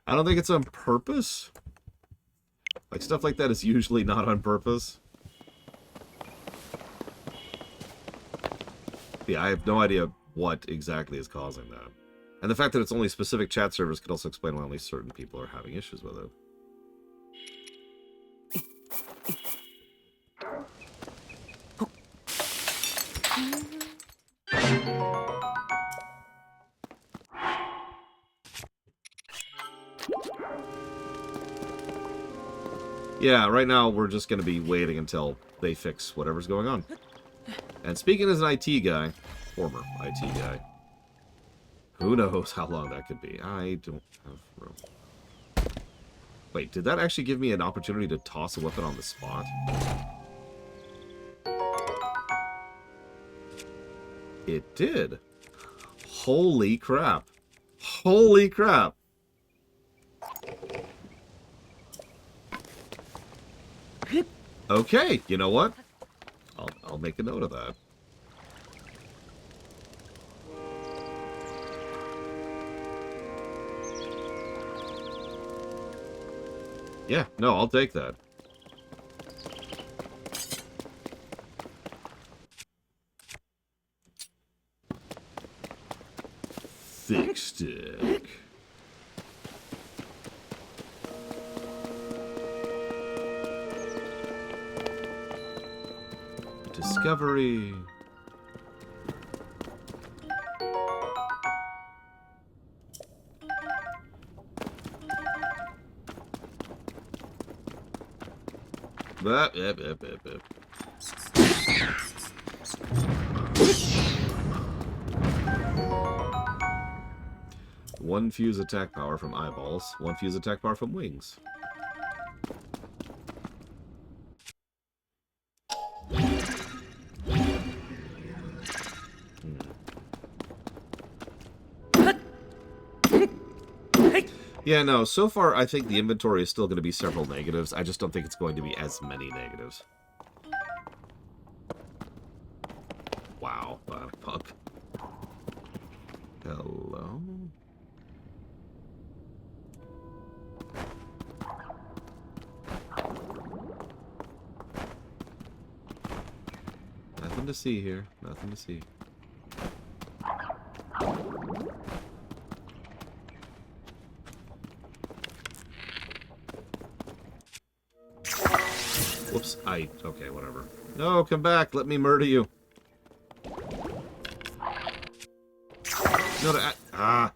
I don't think it's on purpose. Like, stuff like that is usually not on purpose. Yeah, I have no idea what exactly is causing that. And the fact that it's only specific chat servers could also explain why only certain people are having issues with it. Yeah, right now we're just going to be waiting until they fix whatever's going on. And speaking as an IT guy, former IT guy, who knows how long that could be. I don't have room. Wait, did that actually give me an opportunity to toss a weapon on the spot? It did. Holy crap. Holy crap. Okay, you know what? I'll make a note of that. Yeah, no, I'll take that. Thick stick. Discovery. Yep. One fuse attack power from eyeballs, one fuse attack power from wings. Yeah, no, so far I think the inventory is still going to be several negatives. I just don't think it's going to be as many negatives. Wow, punk. Hello? Nothing to see here. Nothing to see. Whoops, okay, whatever. No, come back, let me murder you. No, ah.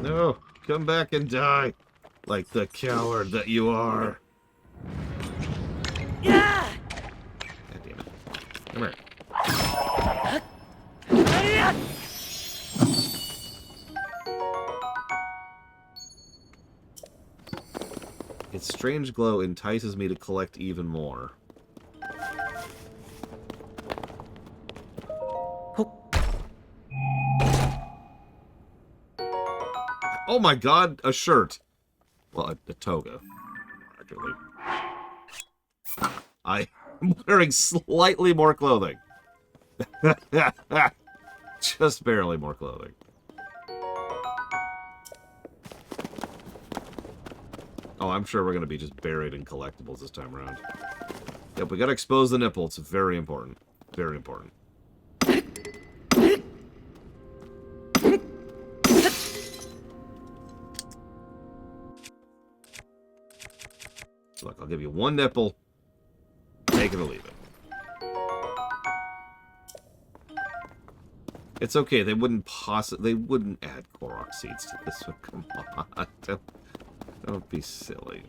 No, come back and die, like the coward that you are. Yeah. God damn it. Come here. Its strange glow entices me to collect even more. Oh my god, a shirt. Well, a toga, actually. I am wearing slightly more clothing. Just barely more clothing. Oh, I'm sure we're going to be just buried in collectibles this time around. Yep, we got to expose the nipple. It's very important. Very important. Look, I'll give you one nipple. Take it or leave it. It's okay. They wouldn't add Korok seeds to this one. Come on. Don't be silly.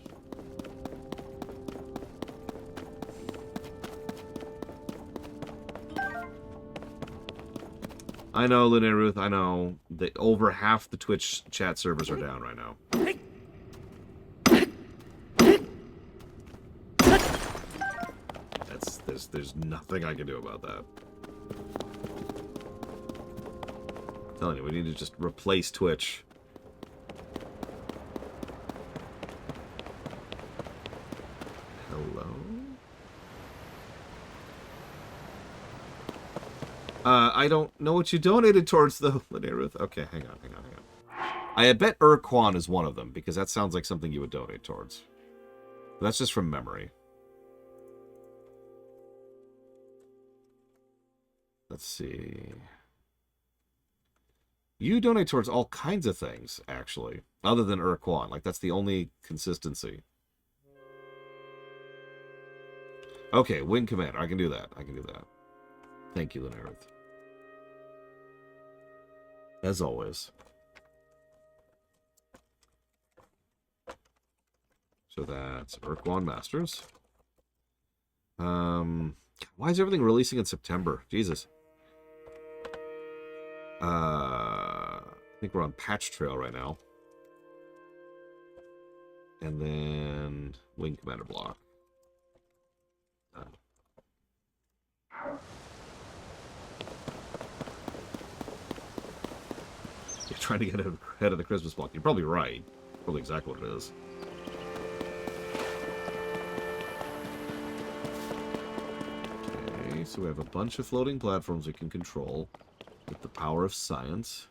I know, Lunar Ruth, I know. Over half the Twitch chat servers are down right now. There's nothing I can do about that. I'm telling you, we need to just replace Twitch. Hello? I don't know what you donated towards, though, Linearith. Okay, hang on. I bet Urquan is one of them, because that sounds like something you would donate towards. But that's just from memory. Let's see. You donate towards all kinds of things, actually, other than Urquan. Like, that's the only consistency. Okay, Wing Commander. I can do that. Thank you, Linearith. As always. So that's Urquan Masters. Why is everything releasing in September? Jesus. I think we're on Patch Trail right now. And then Wing Commander block. You're trying to get ahead of the Christmas block. You're probably right. Probably exactly what it is. Okay, so we have a bunch of floating platforms we can control with the power of science.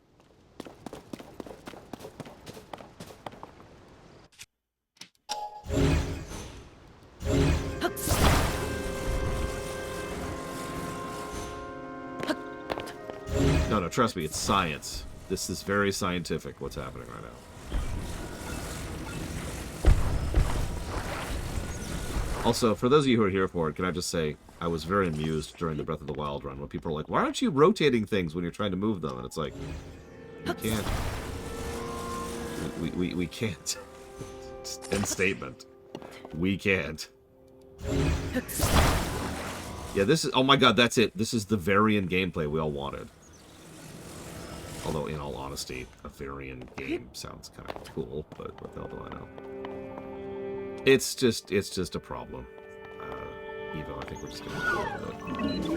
No, trust me, it's science. This is very scientific, what's happening right now. Also, for those of you who are here for it, can I just say, I was very amused during the Breath of the Wild run when people are like, why aren't you rotating things when you're trying to move them? And it's like, we can't. We can't. End statement. We can't. Yeah, this is... Oh my god, that's it. This is the Varian gameplay we all wanted. Although, in all honesty, a Varian game sounds kind of cool, but what the hell do I know? It's just a problem. Evo, I think we're just going to go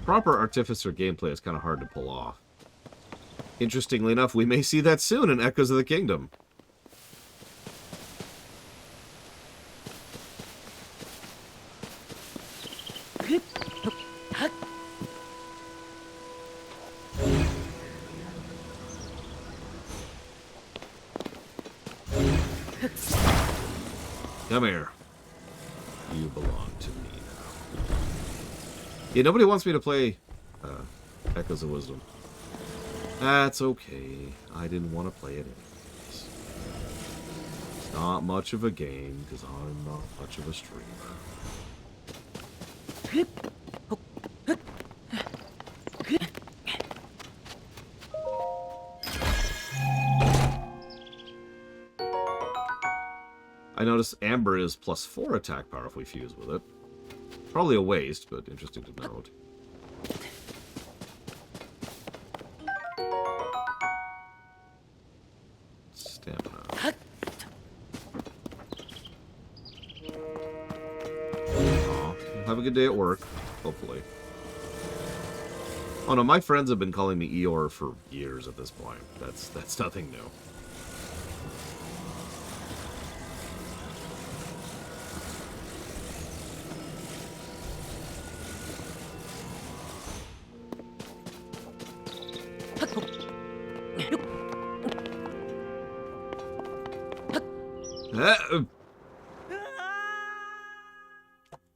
proper Artificer gameplay is kind of hard to pull off. Interestingly enough, we may see that soon in Echoes of the Kingdom. Come here. You belong to me now. Yeah, nobody wants me to play Echoes of Wisdom. That's okay. I didn't want to play it anyways. It's not much of a game, because I'm not much of a streamer. I noticed Amber is +4 attack power if we fuse with it. Probably a waste, but interesting to note. Stamina. Have a good day at work, hopefully. Oh no, my friends have been calling me Eeyore for years at this point. That's nothing new.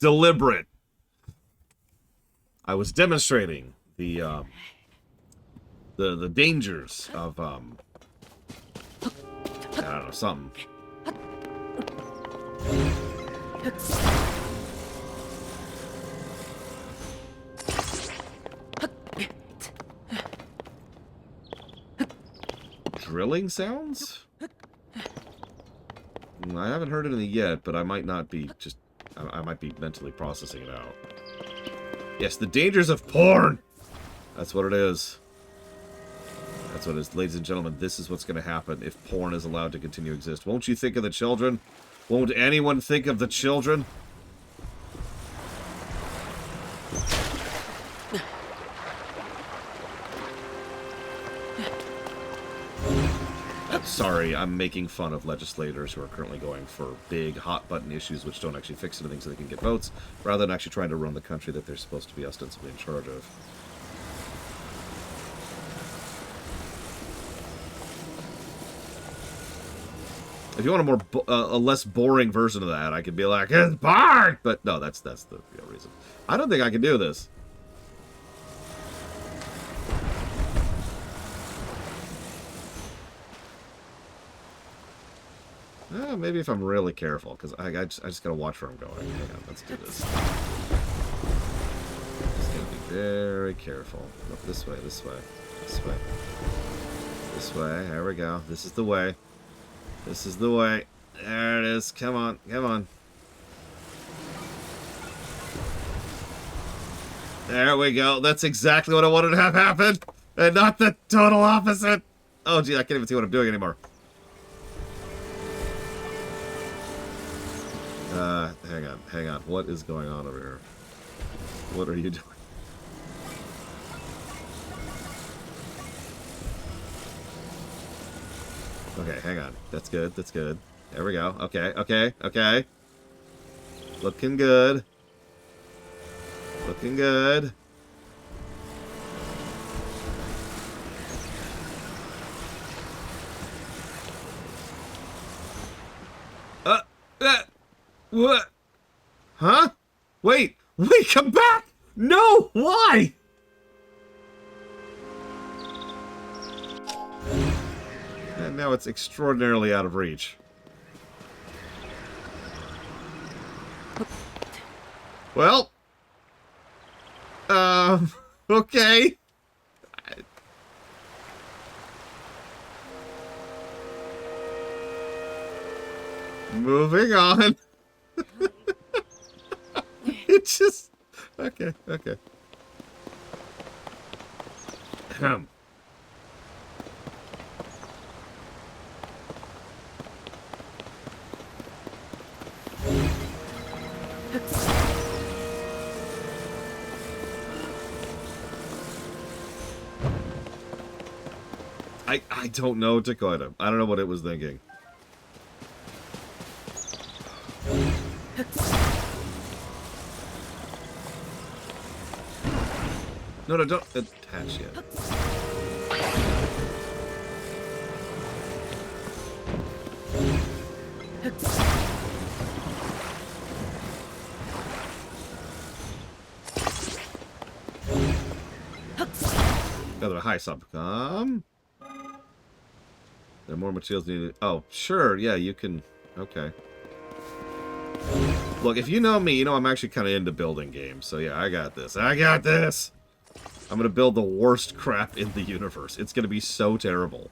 Deliberate. I was demonstrating the dangers of I don't know, something. drilling sounds? I haven't heard anything yet, but I might not be just... I might be mentally processing it out. Yes, the dangers of porn! That's what it is. That's what it is. Ladies and gentlemen, this is what's going to happen if porn is allowed to continue to exist. Won't you think of the children? Won't anyone think of the children? I'm sorry, I'm making fun of legislators who are currently going for big, hot-button issues which don't actually fix anything so they can get votes, rather than actually trying to run the country that they're supposed to be ostensibly in charge of. If you want a less boring version of that, I could be like, it's porn! But no, that's the real reason. I don't think I can do this. Maybe if I'm really careful, because I just gotta watch where I'm going. Hang on, let's do this. Just gotta be very careful. Look this way, this way, this way. This way, there we go. This is the way. This is the way. There it is. Come on, come on. There we go. That's exactly what I wanted to have happen. And not the total opposite. Oh, gee, I can't even see what I'm doing anymore. Hang on. What is going on over here? What are you doing? Okay, hang on. That's good, that's good. There we go. Okay, okay, okay. Looking good. Looking good. What? Huh? Wait, come back! No, why? And now it's extraordinarily out of reach. Well, okay. Moving on. It just... Okay, okay. I don't know, Dakota. I don't know what it was thinking. No, don't attach yet. Another high sub. There are more materials needed. Oh, sure. Yeah, you can. Okay. Look, if you know me, you know I'm actually kind of into building games. So yeah, I got this. I got this! I'm going to build the worst crap in the universe. It's going to be so terrible.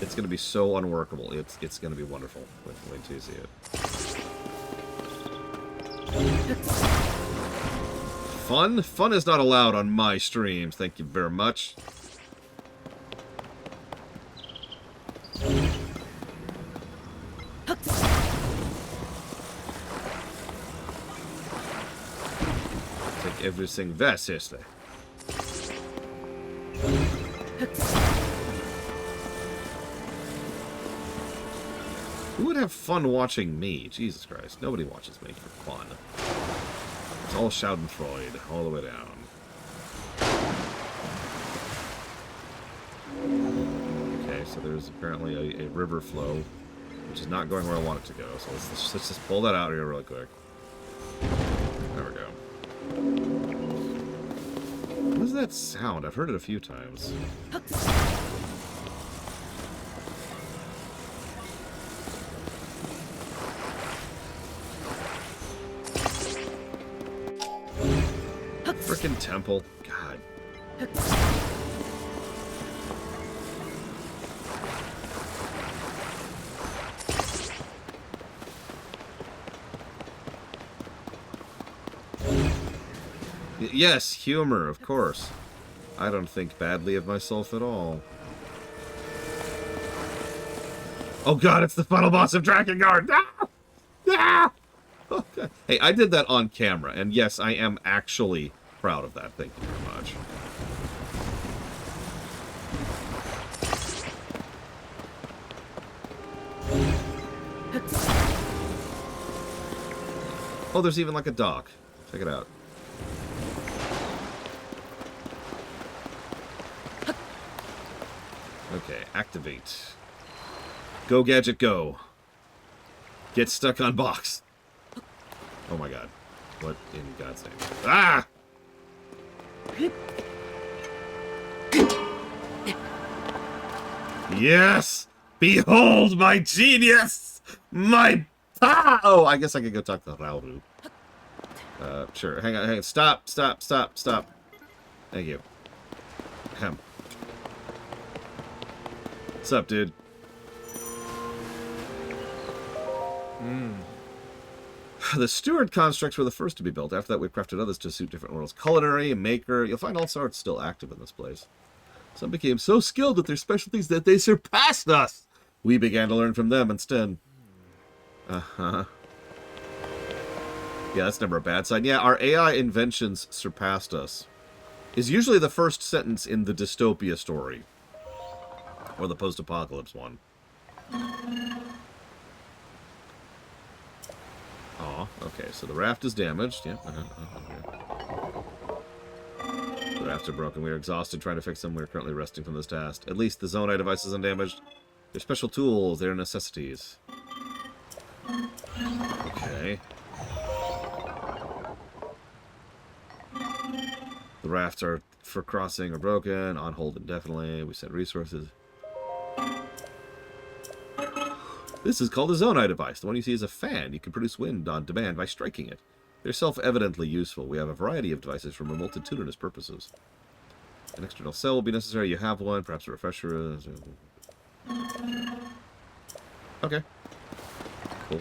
It's going to be so unworkable. It's going to be wonderful. Wait till you see it. Fun? Fun is not allowed on my streams. Thank you very much. Take everything very seriously. Who would have fun watching me? Jesus Christ. Nobody watches me for fun. It's all Schadenfreude, all the way down. Okay, so there's apparently a river flow, which is not going where I want it to go. So let's just pull that out here really quick. There we go. What is that sound? I've heard it a few times. Frickin' temple. God. Yes, humor, of course. I don't think badly of myself at all. Oh god, it's the final boss of Drakengard! Ah! Ah! Okay. Hey, I did that on camera, and yes, I am actually proud of that. Thank you very much. Oh, there's even like a dock. Check it out. Okay, activate. Go, Gadget, go. Get stuck on box. Oh my god. What in God's name? Ah! Yes! Behold my genius! My... Ah! Oh, I guess I could go talk to Rauru. Sure. Hang on. Stop. Thank you. Ahem. What's up, dude? The steward constructs were the first to be built. After that, we crafted others to suit different worlds. Culinary, maker. You'll find all sorts still active in this place. Some became so skilled with their specialties that they surpassed us. We began to learn from them instead. Uh-huh. Yeah, that's never a bad sign. Yeah, our AI inventions surpassed us. Is usually the first sentence in the dystopia story. Or the post-apocalypse one. Aw, okay, so the raft is damaged. Yep. The rafts are broken. We are exhausted trying to fix them. We are currently resting from this task. At least the Zonai device is undamaged. They're special tools. They're necessities. Okay. The rafts are for crossing are broken. On hold indefinitely. We sent resources. This is called a Zonai device. The one you see is a fan. You can produce wind on demand by striking it. They're self-evidently useful. We have a variety of devices for multitudinous purposes. An external cell will be necessary. You have one. Perhaps a refresher. Okay. Cool.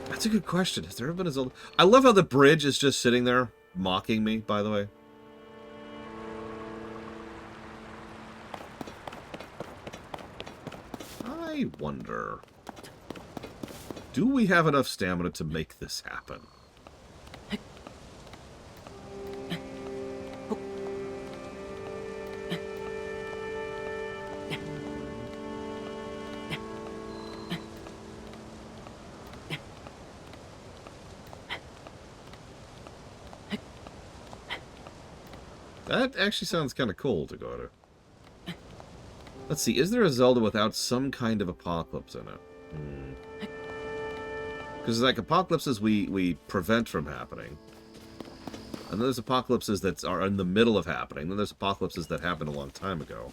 That's a good question. Has there ever been a Zelda? I love how the bridge is just sitting there mocking me, by the way. I wonder, do we have enough stamina to make this happen? That actually sounds kind of cool to go to. Let's see, is there a Zelda without some kind of apocalypse in it? Because like apocalypses we prevent from happening. And then there's apocalypses that are in the middle of happening. Then there's apocalypses that happened a long time ago.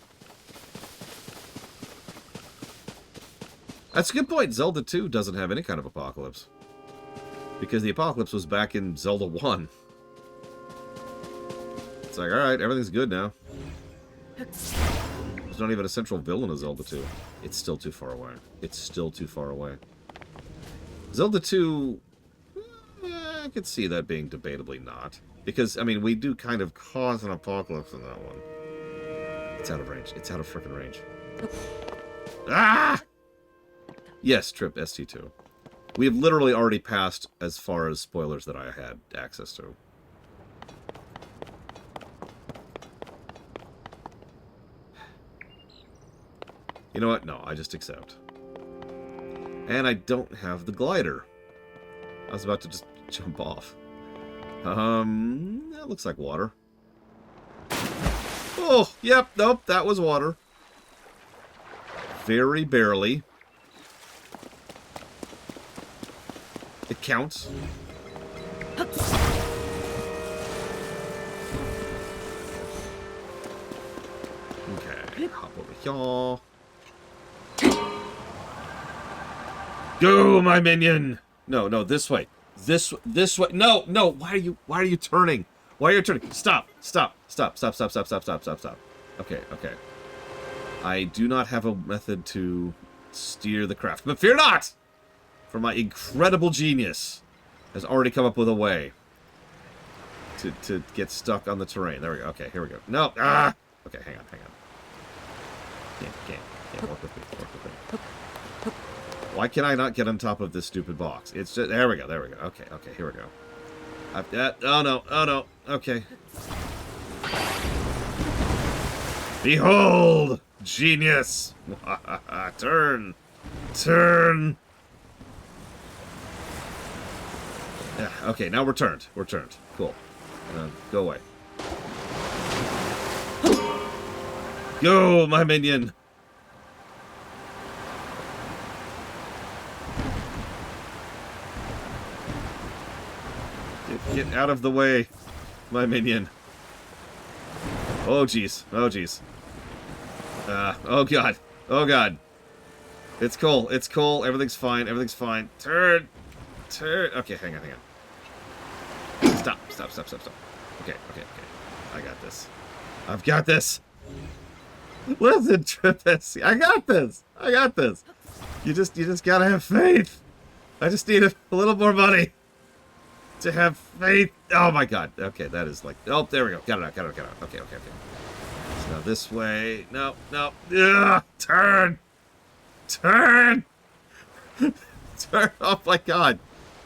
That's a good point. Zelda 2 doesn't have any kind of apocalypse. Because the apocalypse was back in Zelda 1. It's like, alright, everything's good now. There's not even a central villain of Zelda 2. It's still too far away. It's still too far away. Zelda 2... I could see that being debatably not. Because, I mean, we do kind of cause an apocalypse in that one. It's out of range. It's out of frickin' range. Ah! Yes, Trip ST2. We have literally already passed as far as spoilers that I had access to. You know what? No, I just accept. And I don't have the glider. I was about to just jump off. That looks like water. Oh, yep, nope, that was water. Very barely. It counts. Okay, hop over here. Go, my minion! No, no, this way. This way. No, no, why are you turning? Why are you turning? Stop. Okay. I do not have a method to steer the craft, but fear not! For my incredible genius has already come up with a way. to get stuck on the terrain. There we go. Okay, here we go. No! Ah! Okay, hang on. Can't work with me. Why can I not get on top of this stupid box? It's just... There we go. Okay, here we go. Oh no. Okay. Behold! Genius! Turn! Yeah, okay, now we're turned. Cool. Go away. Go, my minion! Get out of the way, my minion. Oh, jeez. Oh, God. It's cool. Everything's fine. Turn. Okay, hang on. Stop. Okay. I got this. I've got this. Listen, Trippus. I got this. You just gotta have faith. I just need a little more money to have faith. Oh my God. Okay, that is like... Oh, there we go. Got it out. Okay. So now this way. No. Ugh, turn. Oh my God.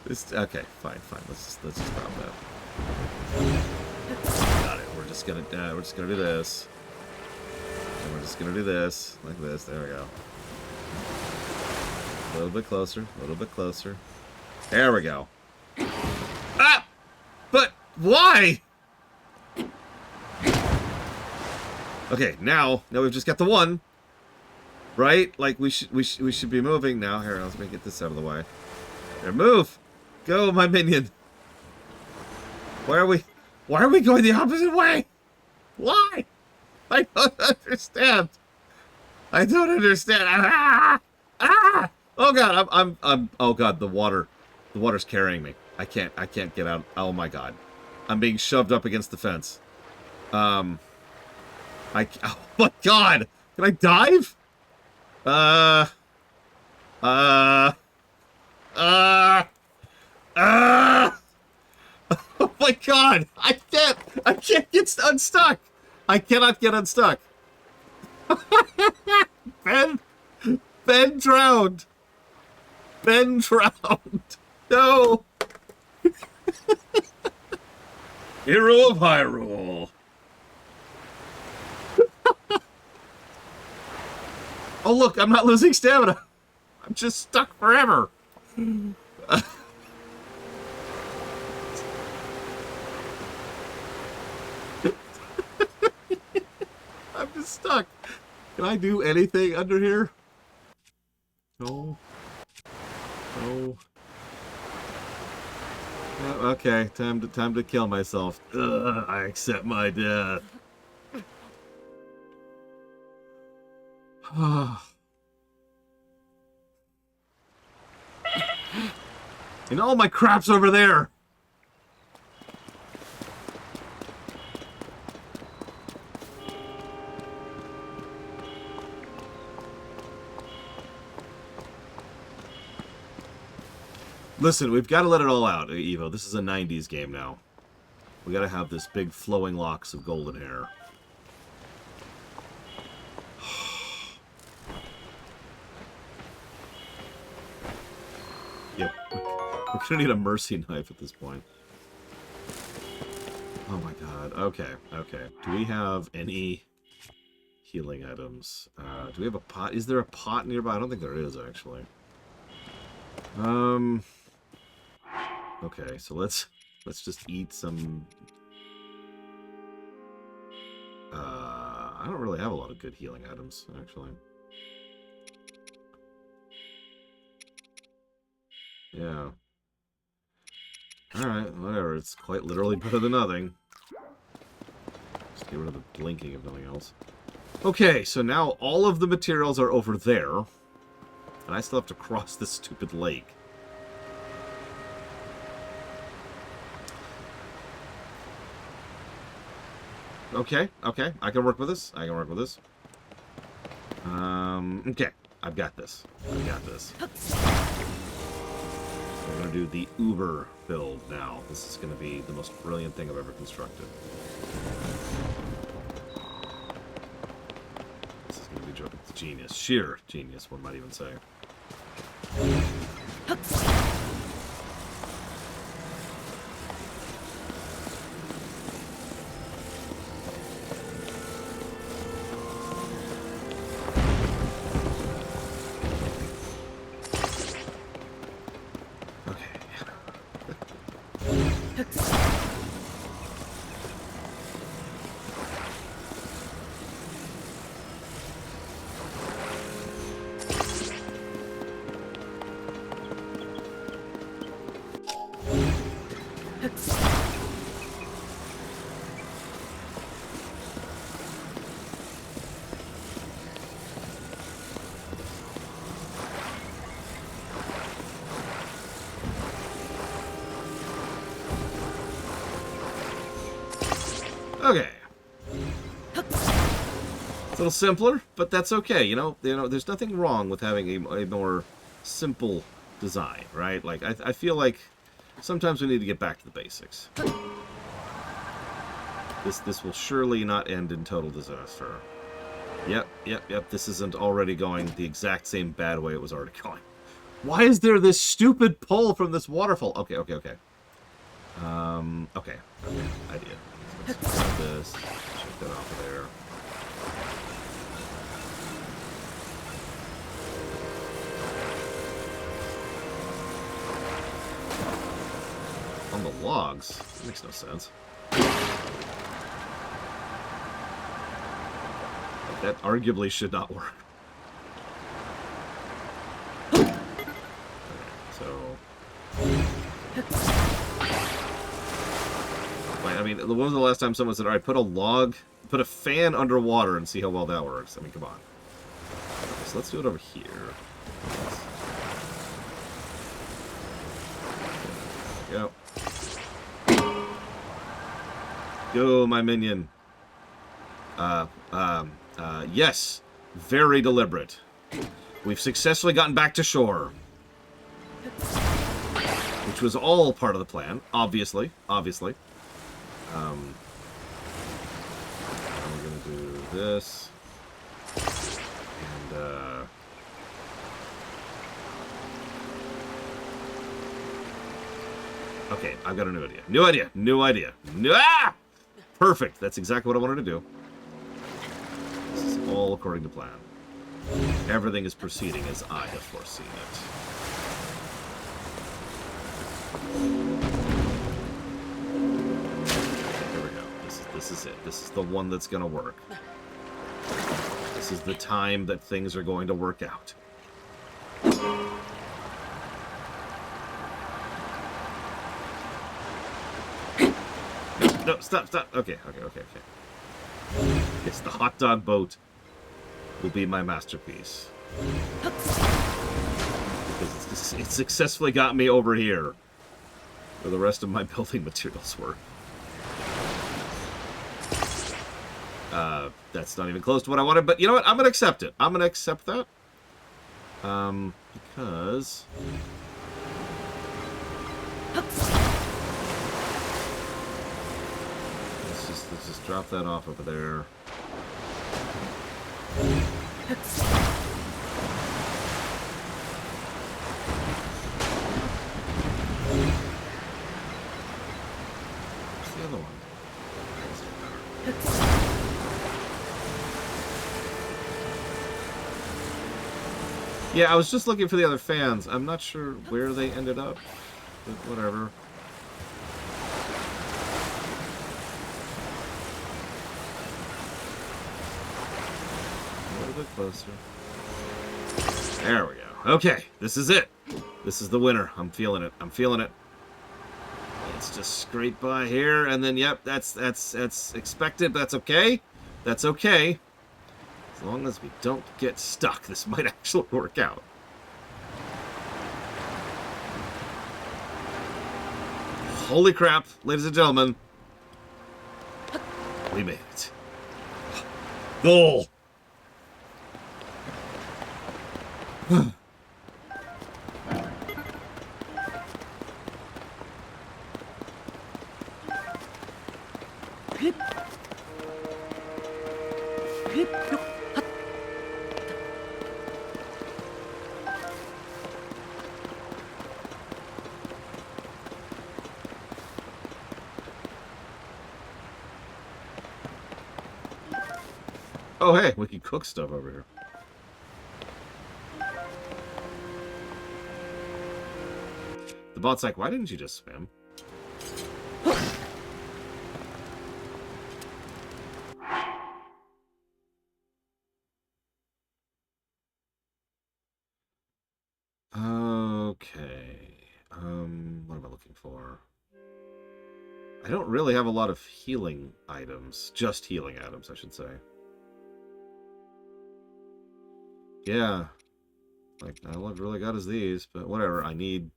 Okay, fine. Let's just stop that. Got it. We're just gonna do this. And we're just gonna do this like this. There we go. A little bit closer. There we go. Ah! But why? Okay, now we've just got the one. Right? Like we should be moving now. Here, let me get this out of the way. There, move. Go, my minion. Why are we going the opposite way? Why? I don't understand. Ah! Oh God, oh God, the water's carrying me. I can't get out. Oh my God. I'm being shoved up against the fence. Oh my God. Can I dive? Oh my God. I can't get unstuck. I cannot get unstuck. Ben drowned. No. Hero of Hyrule. Oh look, I'm not losing stamina. I'm just stuck forever. I'm just stuck. Can I do anything under here? No. Okay, time to kill myself. Ugh, I accept my death. And all my crap's over there. Listen, we've got to let it all out, Evo. This is a 90s game now. We got to have this big flowing locks of golden hair. Yep. We're gonna need a mercy knife at this point. Oh my God. Okay. Do we have any healing items? Do we have a pot? Is there a pot nearby? I don't think there is, actually. Okay, so let's just eat some... I don't really have a lot of good healing items, actually. Yeah. Alright, whatever. It's quite literally better than nothing. Just get rid of the blinking if nothing else. Okay, so now all of the materials are over there. And I still have to cross this stupid lake. Okay. I can work with this. Okay. I've got this. We're going to do the Uber build now. This is going to be the most brilliant thing I've ever constructed. This is going to be genius. Sheer genius, one might even say. Okay. It's a little simpler, but that's okay. You know, there's nothing wrong with having a more simple design, right? Like, I feel like sometimes we need to get back to the basics. This will surely not end in total disaster. Yep. This isn't already going the exact same bad way it was already going. Why is there this stupid pull from this waterfall? Okay. Okay. Idea. Let's grab this. Check that off of there. On the logs? That makes no sense. That arguably should not work. Okay, so... I mean, when was the last time someone said, alright, put a fan underwater and see how well that works? I mean, come on. Okay, so let's do it over here. There we go. Go, my minion. Yes. Very deliberate. We've successfully gotten back to shore. Which was all part of the plan, obviously. Obviously. We're gonna do this. And, okay, I've got a new idea. New idea. Ah! Perfect. That's exactly what I wanted to do. This is all according to plan. Everything is proceeding as I have foreseen it. Here we go. This is it. This is the one that's going to work. This is the time that things are going to work out. No, stop. Okay. It's the hot dog boat will be my masterpiece. Because it successfully got me over here where the rest of my building materials were. That's not even close to what I wanted, but you know what? I'm going to accept it. I'm going to accept that. Because... Let's just drop that off over there. What's the other one? Yeah, I was just looking for the other fans. I'm not sure where they ended up, but whatever. Closer. There we go. Okay, this is it. This is the winner. I'm feeling it. Let's just scrape by here, and then yep, that's expected. That's okay. That's okay. As long as we don't get stuck, this might actually work out. Holy crap, ladies and gentlemen. We made it. Goal. Oh, hey, we can cook stuff over here. The bot's like, why didn't you just swim? Okay. What am I looking for? I don't really have a lot of healing items. Just healing items, I should say. Yeah. Like, all I've really got is these, but whatever. I need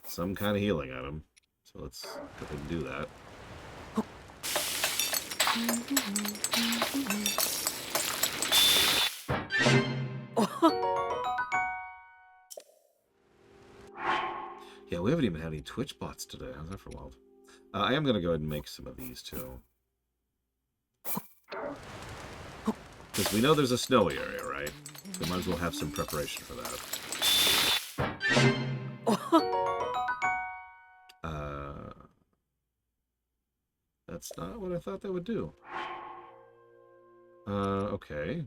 some kind of healing item. So let's go ahead and do that. Yeah, we haven't even had any Twitch bots today. How's that for wild? I am going to go ahead and make some of these, too. Because we know there's a snowy area, right? So might as well have some preparation for that. That's not what I thought that would do. Okay.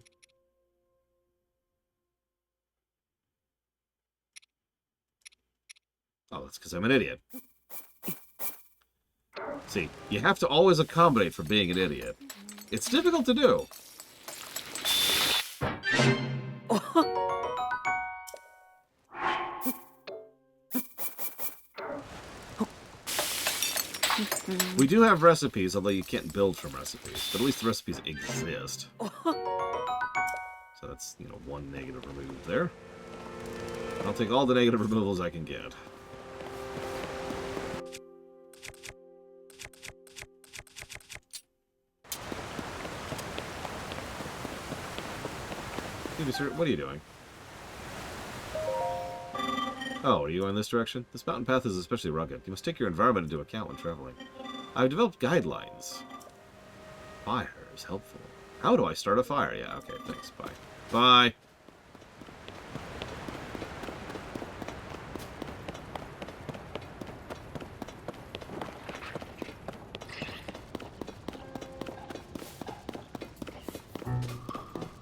Oh, that's because I'm an idiot. See, you have to always accommodate for being an idiot. It's difficult to do. We do have recipes, although you can't build from recipes. But at least the recipes exist. So that's, you know, one negative removed there. I'll take all the negative removals I can get. Excuse me, sir, what are you doing? Oh, are you going this direction? This mountain path is especially rugged. You must take your environment into account when traveling. I've developed guidelines. Fire is helpful. How do I start a fire? Yeah, okay, thanks. Bye. Bye!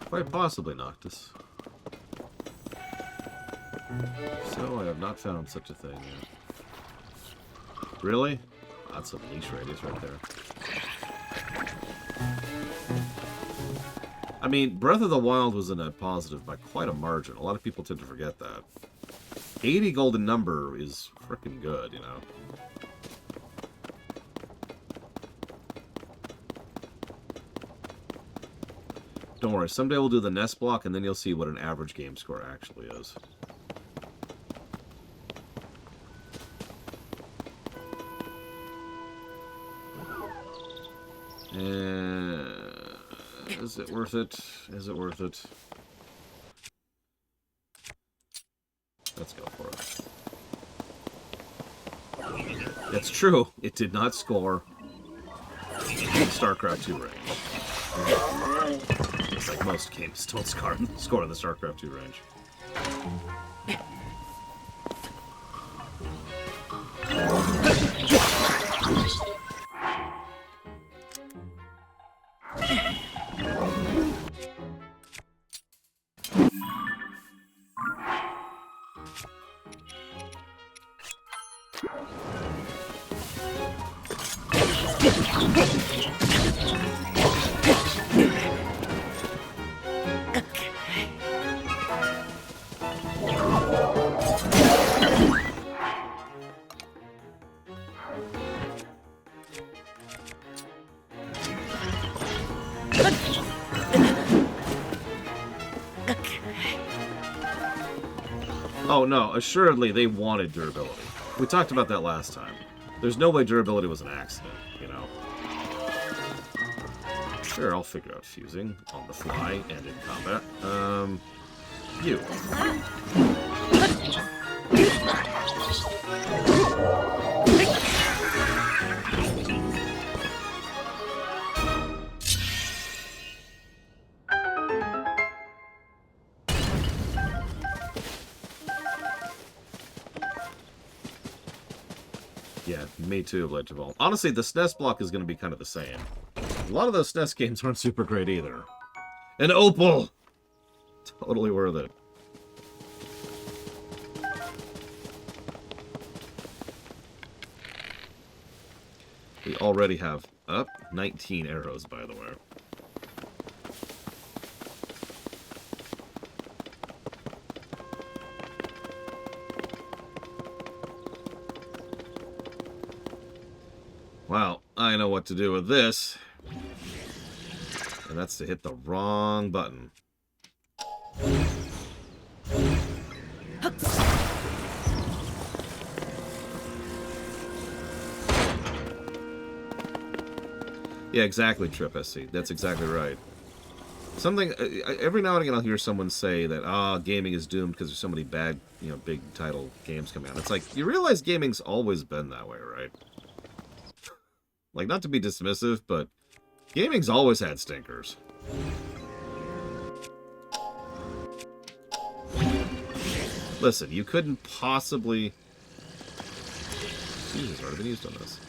Quite possibly, Noctis. So, I have not found such a thing yet. Really? That's some leash radius right there. I mean, Breath of the Wild was a net positive by quite a margin. A lot of people tend to forget that. 80 golden number is frickin' good, you know? Don't worry, someday we'll do the nest block, and then you'll see what an average game score actually is. Is it worth it? Is it worth it? Let's go for it. It's true. It did not score StarCraft 2 range. It's like most games don't score in the StarCraft 2 range. Oh no, assuredly they wanted durability. We talked about that last time. There's no way durability was an accident, you know? Sure, I'll figure out fusing on the fly and in combat. You. Yeah, me too, Blade to Vault. Honestly, the SNES block is going to be kind of the same. A lot of those SNES games aren't super great either. An opal! Totally worth it. We already have 19 arrows, by the way. Well, I know what to do with this. And that's to hit the wrong button. Yeah, exactly, Trip SC. That's exactly right. Something, every now and again I'll hear someone say that, gaming is doomed because there's so many bad, big title games coming out. It's like, you realize gaming's always been that way, right? Like, not to be dismissive, but gaming's always had stinkers. Listen, you couldn't possibly... Fuses have already been used on this.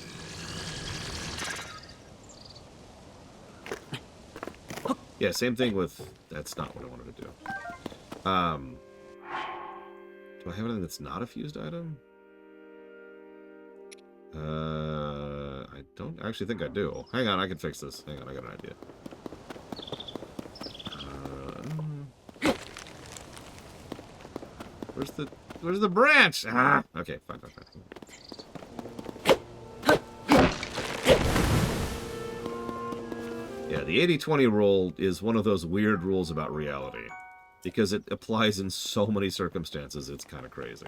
Yeah, same thing with... That's not what I wanted to do. Do I have anything that's not a fused item? I don't actually think I do. Hang on, I can fix this. Hang on, I got an idea. Where's the branch? Ah! Okay, fine. Yeah, the 80-20 rule is one of those weird rules about reality. Because it applies in so many circumstances, it's kind of crazy.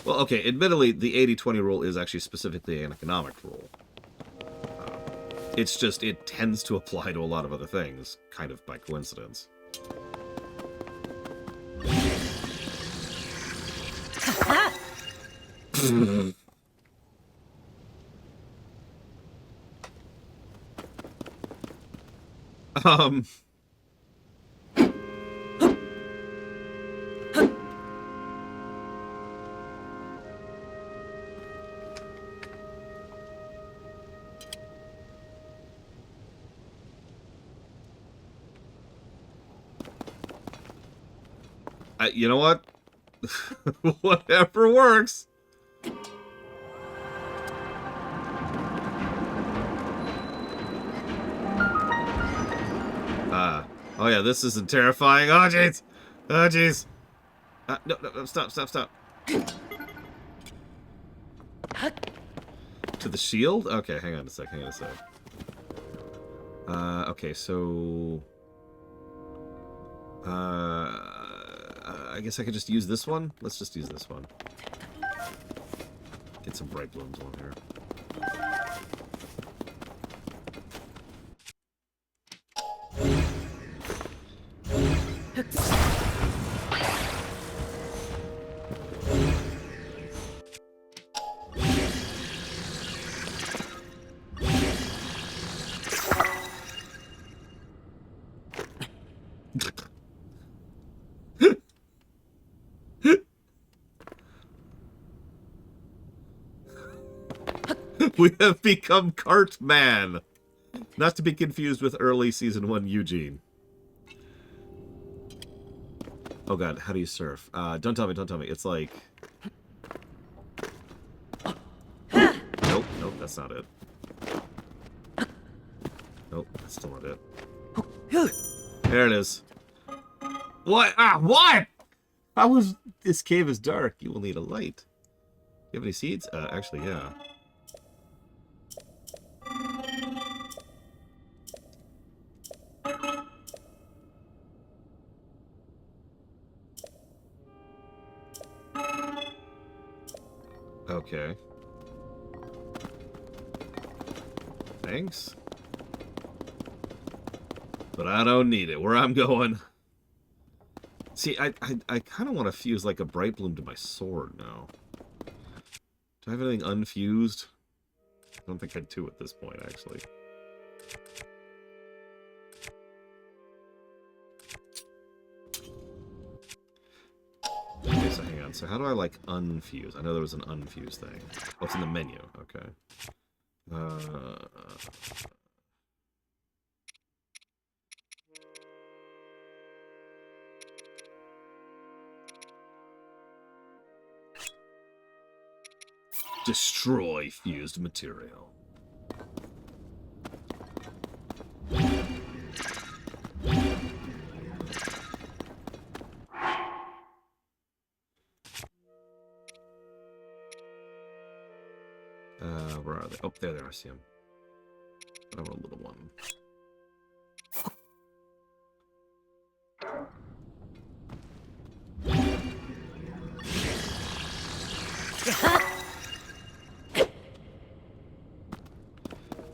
Well, okay, admittedly, the 80-20 rule is actually specifically an economic rule. It's just, it tends to apply to a lot of other things, kind of by coincidence. You know what? Whatever works. Oh yeah, this isn't terrifying. Oh jeez. Oh jeez. No, stop. To the shield? Okay, hang on a sec. Okay, so... I guess I could just use this one? Let's just use this one. Get some bright blooms on here. We have become Cartman! Not to be confused with early Season 1 Eugene. Oh god, how do you surf? Don't tell me. It's like... Nope, that's not it. Nope, that's still not it. There it is. What? What? How is... This cave is dark. You will need a light. You have any seeds? Actually, yeah. Okay. Thanks. But I don't need it. Where I'm going. See, I kind of want to fuse like a bright bloom to my sword now. Do I have anything unfused? I don't think I do at this point, actually. Okay, so hang on. So how do I, like, unfuse? I know there was an unfuse thing. Oh, it's in the menu. Okay. Destroy fused material. Where are they? Oh, there they are. I see them. I want a little one.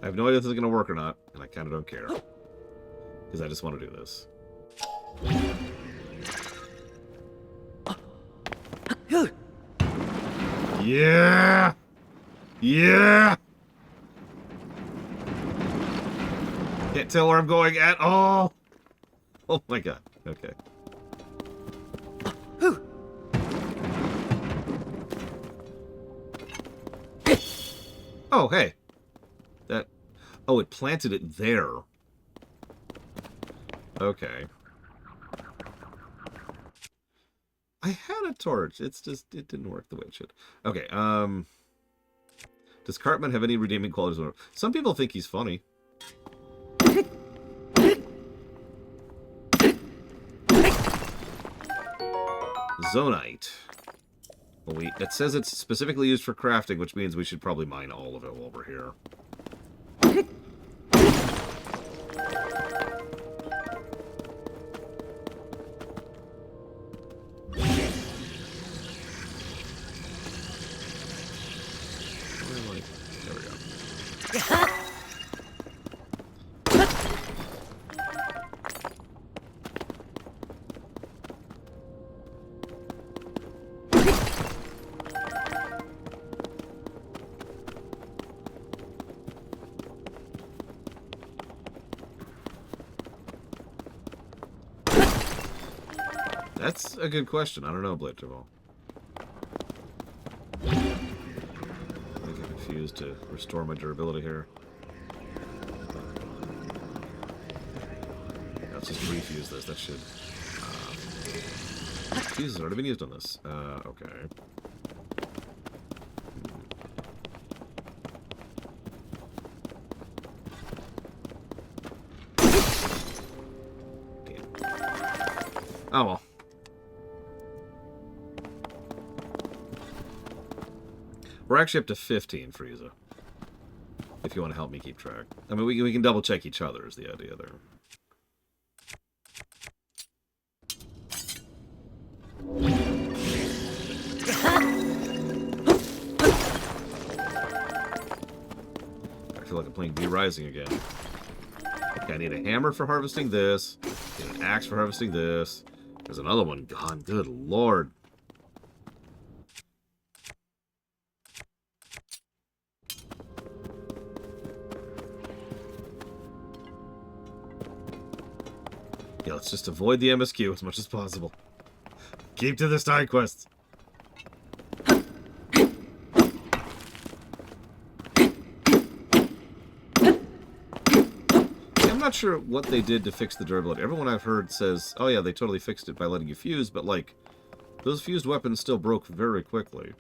I have no idea if this is going to work or not, and I kind of don't care. Because I just want to do this. Yeah! Yeah! Can't tell where I'm going at all! Oh my god. Okay. Oh, hey. That... Oh, it planted it there. Okay. I had a torch. It's just... It didn't work the way it should. Okay, Does Cartman have any redeeming qualities? Some people think he's funny. Zonite. Well, it says it's specifically used for crafting, which means we should probably mine all of it while we're here. There we go. That's a good question. I don't know, Blade Tribal. I think I'm confused to restore my durability here. Let's just refuse this. That should... fuse has already been used on this. Okay. Damn. Oh well. We're actually up to 15, Frieza. If you want to help me keep track. I mean, we can double check each other is the idea there. I feel like I'm playing B Rising again. Okay, I need a hammer for harvesting this. I need an axe for harvesting this. There's another one gone. Good lord. Yeah, let's just avoid the MSQ as much as possible. Keep to the side quests. I'm not sure what they did to fix the durability. Everyone I've heard says, oh yeah, they totally fixed it by letting you fuse, but like, those fused weapons still broke very quickly.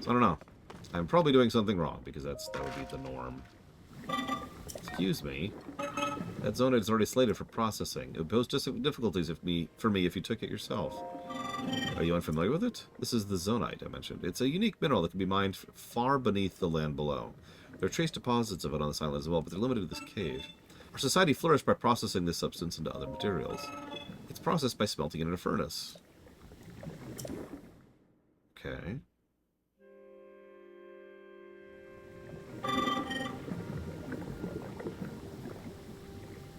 So I don't know. I'm probably doing something wrong, because that would be the norm. Excuse me. That Zonite is already slated for processing. It would pose difficulties for me if you took it yourself. Are you unfamiliar with it? This is the Zonite I mentioned. It's a unique mineral that can be mined far beneath the land below. There are trace deposits of it on this island as well, but they're limited to this cave. Our society flourished by processing this substance into other materials. It's processed by smelting it in a furnace. Okay.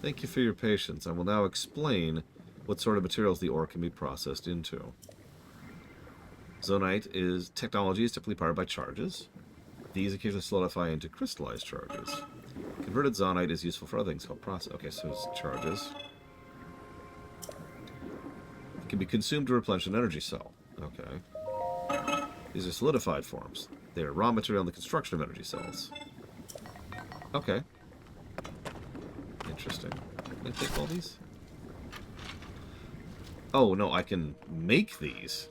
Thank you for your patience. I will now explain what sort of materials the ore can be processed into. Zonite technology is typically powered by charges. These occasionally solidify into crystallized charges. Converted zonite is useful for other things called process. Okay, so it's charges. It can be consumed to replenish an energy cell. Okay. These are solidified forms. They are raw material in the construction of energy cells. Okay. Interesting. Can I take all these? Oh, no, I can make these.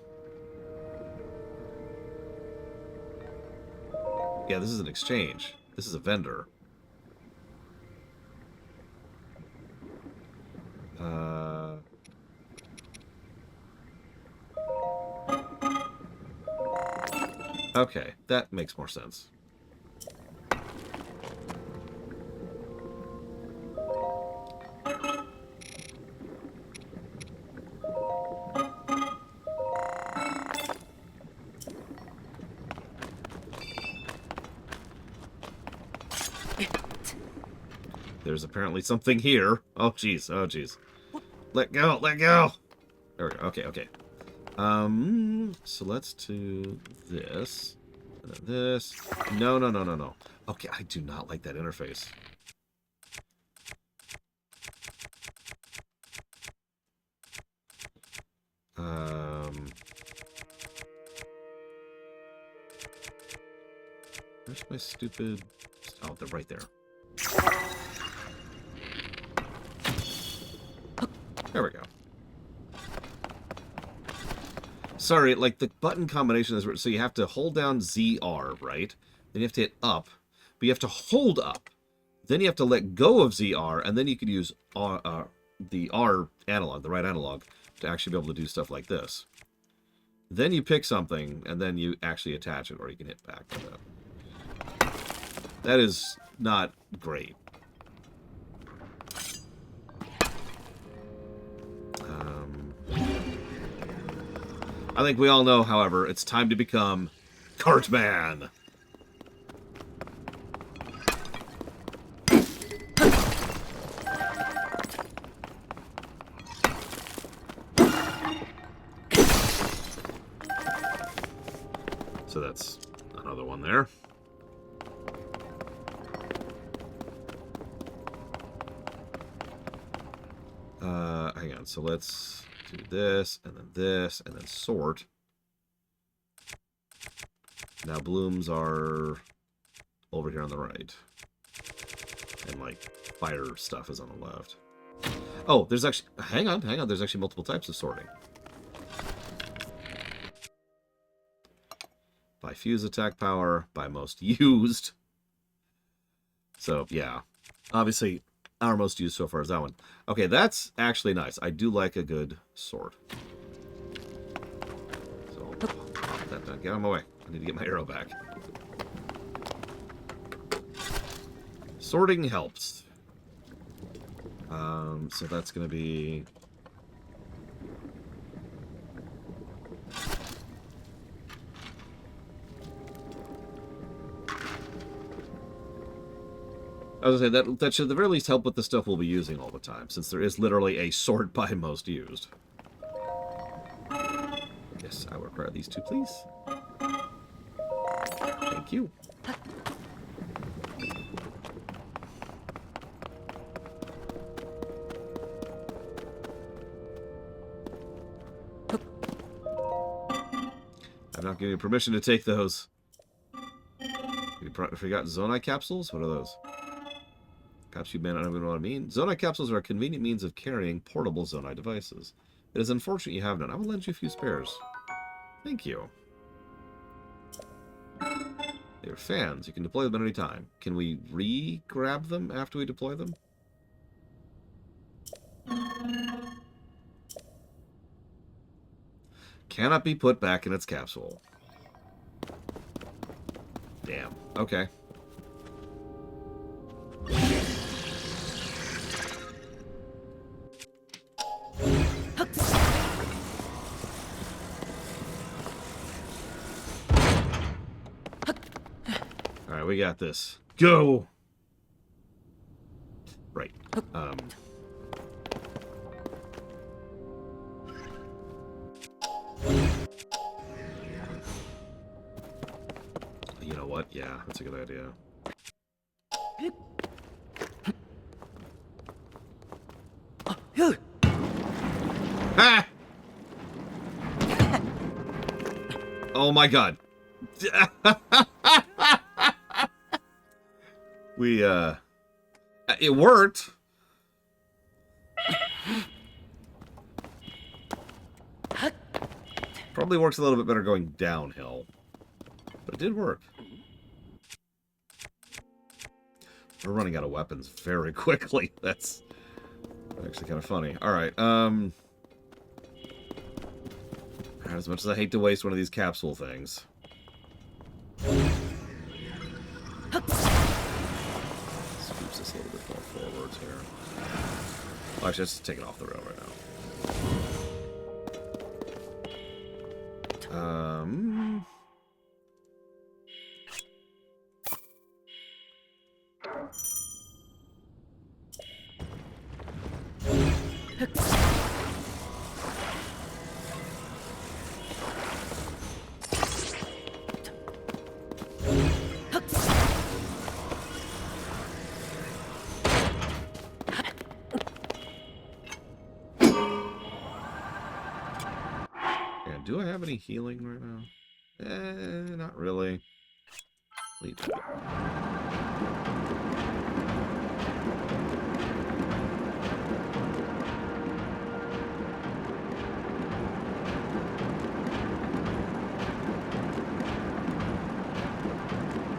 Yeah, this is an exchange. This is a vendor. Okay, that makes more sense. There's apparently something here. Oh, jeez. Oh, jeez. Let go. Let go. There we go. Okay, okay. So let's do this. And then this. No, no, no, no, no. Okay, I do not like that interface. Where's my stupid... Oh, they're right there. There we go. Sorry, like the button combination is... So you have to hold down ZR, right? Then you have to hit up. But you have to hold up. Then you have to let go of ZR, and then you could use the R analog, the right analog, to actually be able to do stuff like this. Then you pick something, and then you actually attach it, or you can hit back like that. That is not great. I think we all know, however, it's time to become Cartman. So that's another one there. Hang on, so let's do this, and then sort. Now blooms are over here on the right. And, like, fire stuff is on the left. Oh, there's actually... Hang on. There's actually multiple types of sorting. By fuse attack power, by most used. So, yeah. Obviously, our most used so far is that one. Okay, that's actually nice. I do like a good sword. So, get out of my way. I need to get my arrow back. Sorting helps. So that's going to be... I was going to say, that should at the very least help with the stuff we'll be using all the time, since there is literally a sort by most used. Yes, I will require these two, please. Thank you. I'm not giving you permission to take those. You forgot Zonai Capsules? What are those? Perhaps you may not even know what I mean. Zonai Capsules are a convenient means of carrying portable Zonai devices. It is unfortunate you have none. I will lend you a few spares. Thank you. They're fans. You can deploy them at any time. Can we re-grab them after we deploy them? Cannot be put back in its capsule. Damn. Okay. Alright, we got this. Go! Right. what? Yeah, that's a good idea. Ah! Oh my god. It worked. Probably works a little bit better going downhill. But it did work. We're running out of weapons very quickly. That's actually kind of funny. Alright, as much as I hate to waste one of these capsule things. Scoops us a little bit more forwards here. Well, actually, let's take it off the rail right now. And do I have any healing right now? Not really. Lead to it.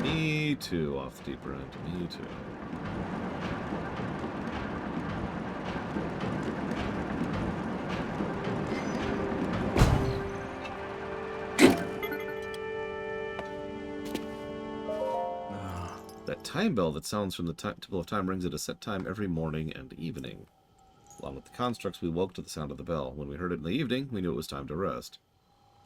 Me too, off the deeper end. Me too. That time bell that sounds from the Temple of Time rings at a set time every morning and evening. Along with the constructs, we woke to the sound of the bell. When we heard it in the evening, we knew it was time to rest.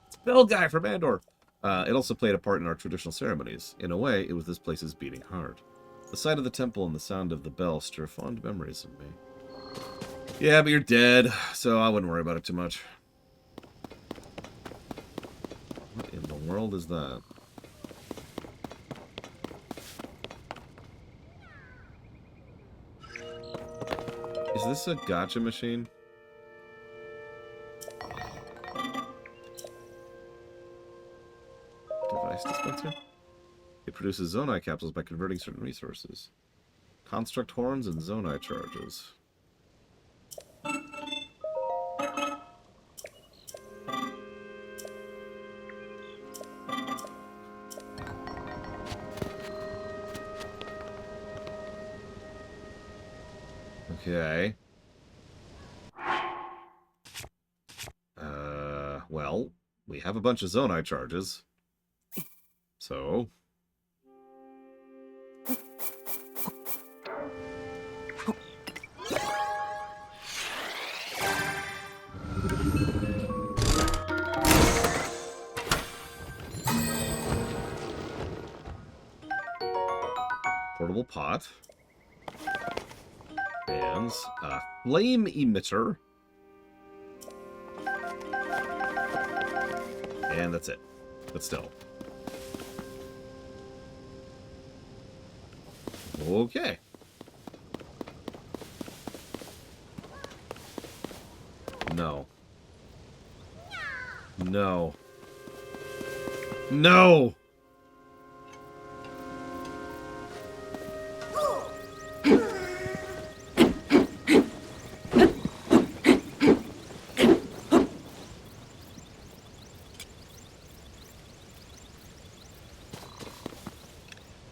It's Bell Guy from Andor! It also played a part in our traditional ceremonies. In a way, it was this place's beating heart. The sight of the temple and the sound of the bell stir fond memories of me. Yeah, but you're dead, so I wouldn't worry about it too much. What in the world is that? Is this a gacha machine? Device dispenser? It produces Zonai Capsules by converting certain resources. Construct horns and Zonai charges. Okay. Well, we have a bunch of Zonai charges. So... portable pot. And a flame emitter. And that's it. But still. Okay. No. No. No!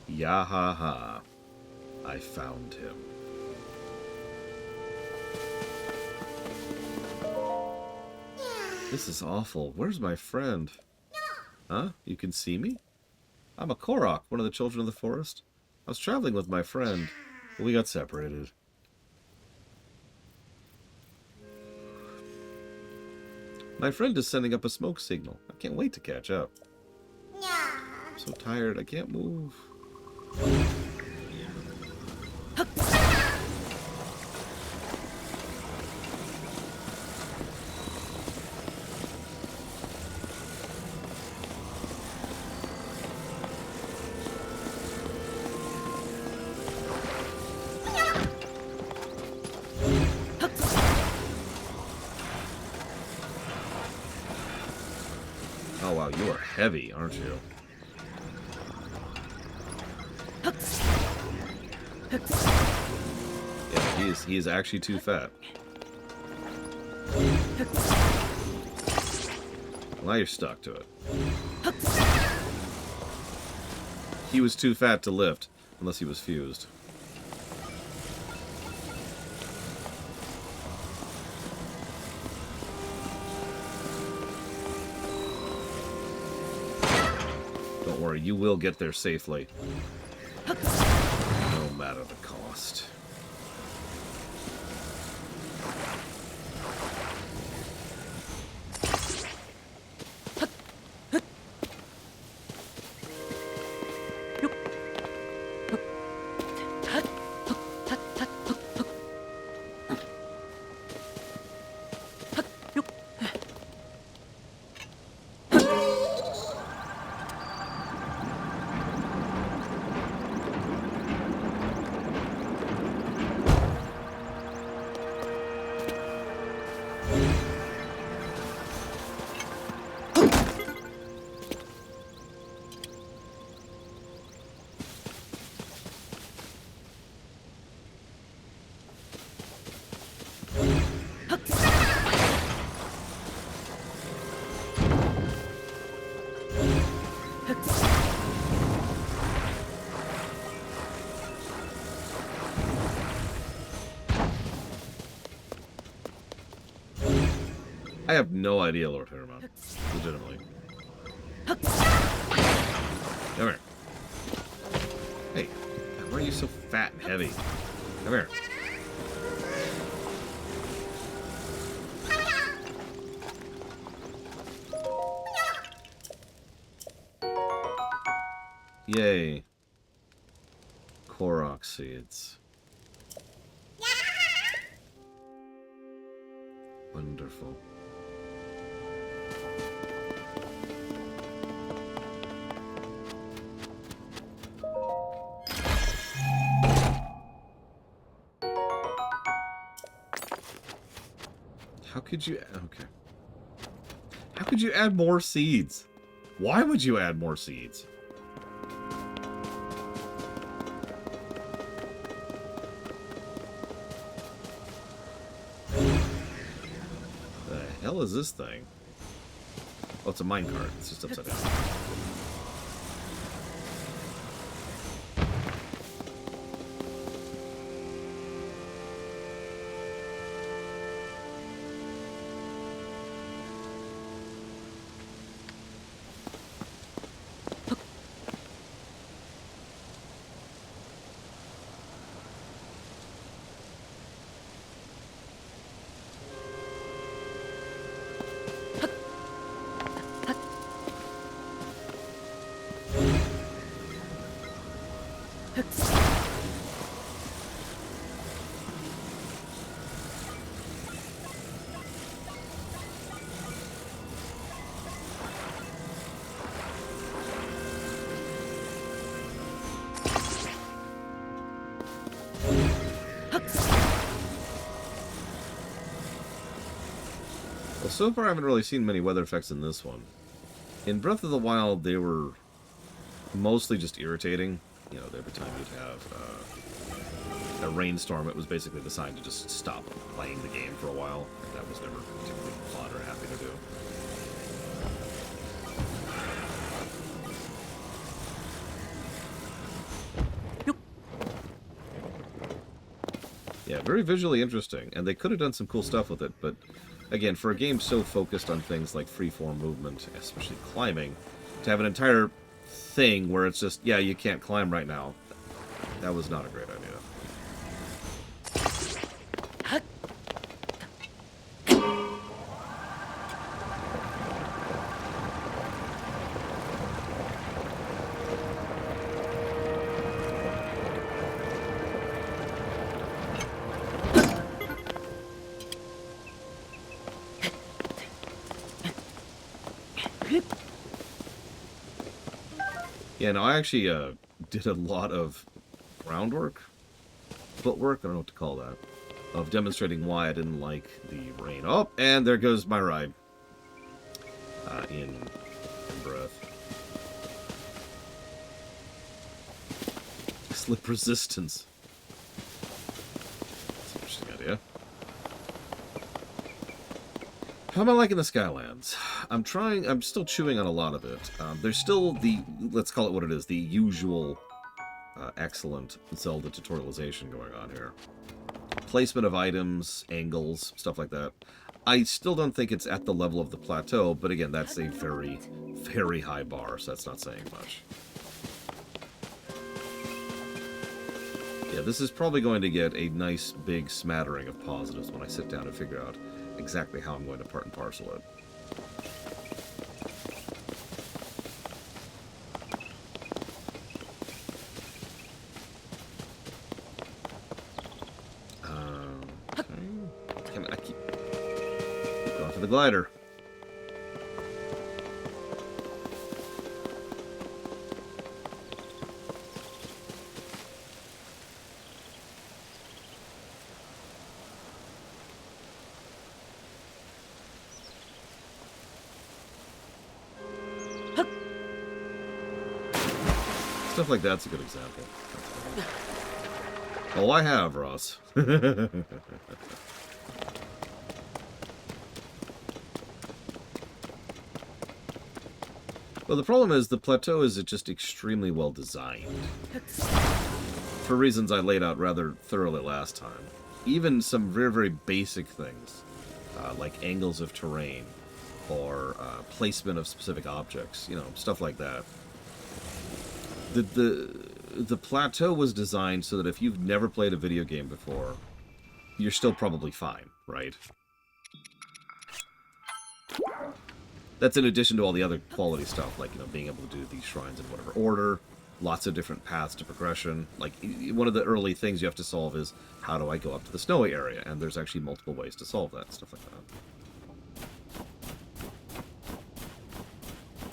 Yahaha. I found him. This is awful. Where's my friend? Huh? You can see me? I'm a Korok, one of the children of the forest. I was traveling with my friend, but we got separated. My friend is sending up a smoke signal. I can't wait to catch up. I'm so tired, I can't move. you are heavy, aren't you? Yeah, he is actually too fat. Now you're stuck to it. He was too fat to lift, unless he was fused. Don't worry, you will get there safely. No matter the cost. I have no idea, Lord Paramount. Legitimately. Come here. Hey, why are you so fat and heavy? Come here. Yay. Korok seeds. Wonderful. How could you... Okay. How could you add more seeds? Why would you add more seeds? The hell is this thing? Oh, it's a minecart. It's just upside down. Well, so far I haven't really seen many weather effects in this one. In Breath of the Wild, they were mostly just irritating. You know, every time you'd have a rainstorm, it was basically the sign to just stop playing the game for a while. And that was never particularly fun or happy to do. Yeah, very visually interesting, and they could have done some cool stuff with it, but again, for a game so focused on things like freeform movement, especially climbing, to have an entire thing where it's just, yeah, you can't climb right now, that was not a great idea. Yeah, no, I actually did a lot of groundwork, footwork, I don't know what to call that, of demonstrating why I didn't like the rain. Oh, and there goes my ride in Breath breath. Slip resistance. That's an interesting idea. How am I liking the Skylands? I'm still chewing on a lot of it. There's still the, let's call it what it is, the usual excellent Zelda tutorialization going on here. Placement of items, angles, stuff like that. I still don't think it's at the level of the plateau, but again, that's a very, very high bar, so that's not saying much. Yeah, this is probably going to get a nice big smattering of positives when I sit down and figure out exactly how I'm going to part and parcel it. I keep going for the glider. Stuff like that's a good example. Oh, I have, Ross. Well, the problem is the plateau is just extremely well designed. For reasons I laid out rather thoroughly last time. Even some very, very basic things, like angles of terrain, or placement of specific objects, you know, stuff like that. The plateau was designed so that if you've never played a video game before, you're still probably fine, right? That's in addition to all the other quality stuff, like, you know, being able to do these shrines in whatever order, lots of different paths to progression. Like, one of the early things you have to solve is, how do I go up to the snowy area? And there's actually multiple ways to solve that, stuff like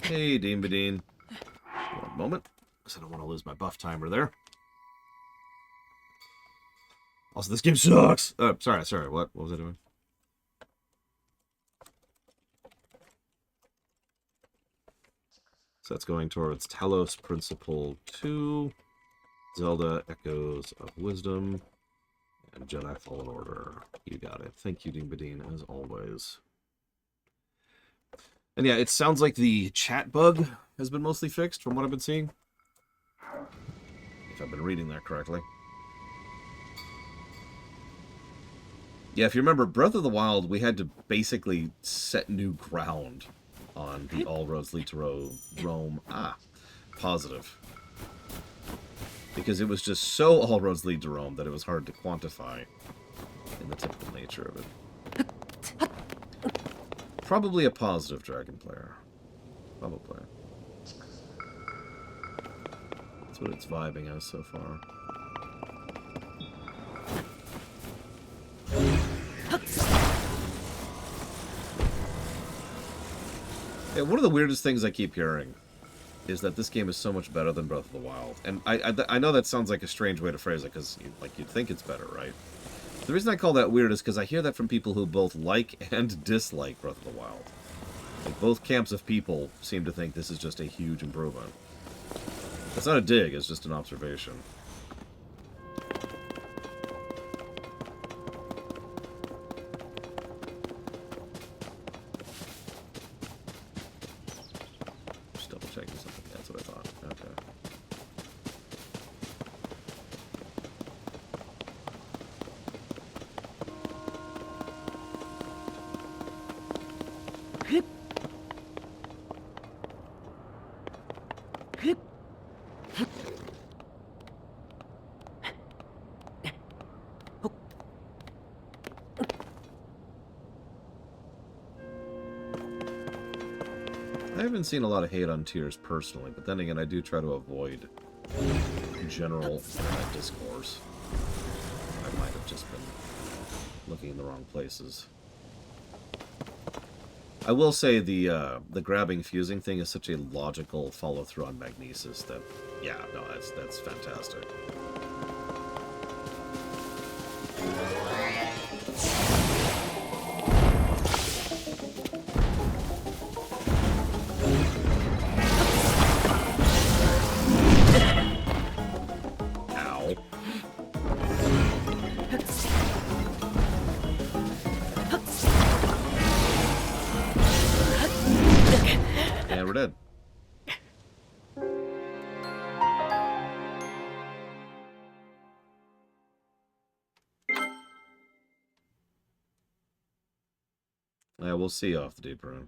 that. Hey, Dean Badine. One moment. I don't want to lose my buff timer there. Also, this game sucks! Sorry, what was I doing? So that's going towards Talos Principle 2, Zelda Echoes of Wisdom, and Jedi Fallen Order. You got it. Thank you, Dean Badine, as always. And yeah, it sounds like the chat bug has been mostly fixed from what I've been seeing. If I've been reading that correctly. Yeah, if you remember, Breath of the Wild, we had to basically set new ground on the All Roads Lead to Rome. Positive. Because it was just so All Roads Lead to Rome that it was hard to quantify in the typical nature of it. Probably a positive Dragon player. Probably. That's what it's vibing as so far. Yeah, one of the weirdest things I keep hearing is that this game is so much better than Breath of the Wild. And I know that sounds like a strange way to phrase it, because you'd think it's better, right? The reason I call that weird is because I hear that from people who both like and dislike Breath of the Wild. Like, both camps of people seem to think this is just a huge improvement. It's not a dig, it's just an observation. Just double checking something. That's what I thought. Okay. I haven't seen a lot of hate on Tears personally, but then again, I do try to avoid general internet discourse. I might have just been looking in the wrong places. I will say the grabbing fusing thing is such a logical follow-through on Magnesis that, yeah, no, that's fantastic. Yeah, we'll see off the deep end.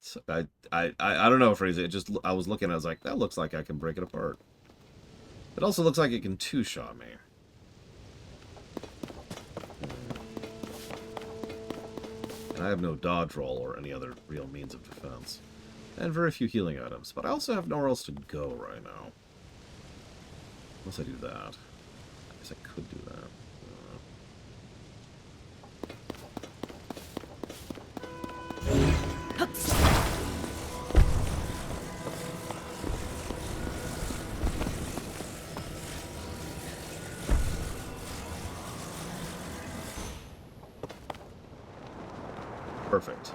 So I don't know, Fraser. It just, I was looking, I was like, that looks like I can break it apart. It also looks like it can two-shot me. And I have no dodge roll or any other real means of defense. And very few healing items. But I also have nowhere else to go right now. Unless I do that. I guess I could do that. Perfect.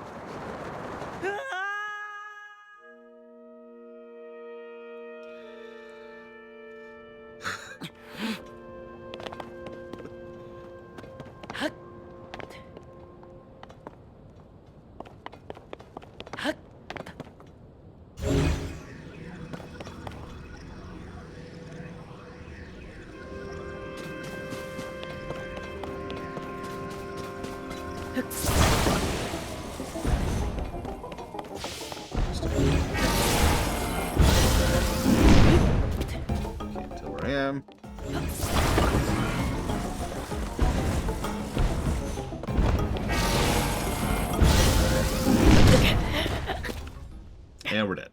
And we're dead.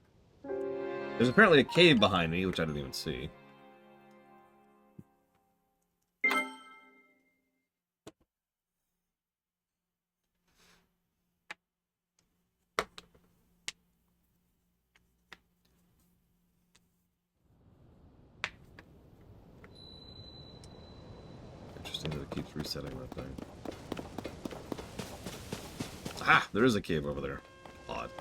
There's apparently a cave behind me, which I didn't even see. Interesting that it keeps resetting that thing. Ah! There is a cave over there. Odd.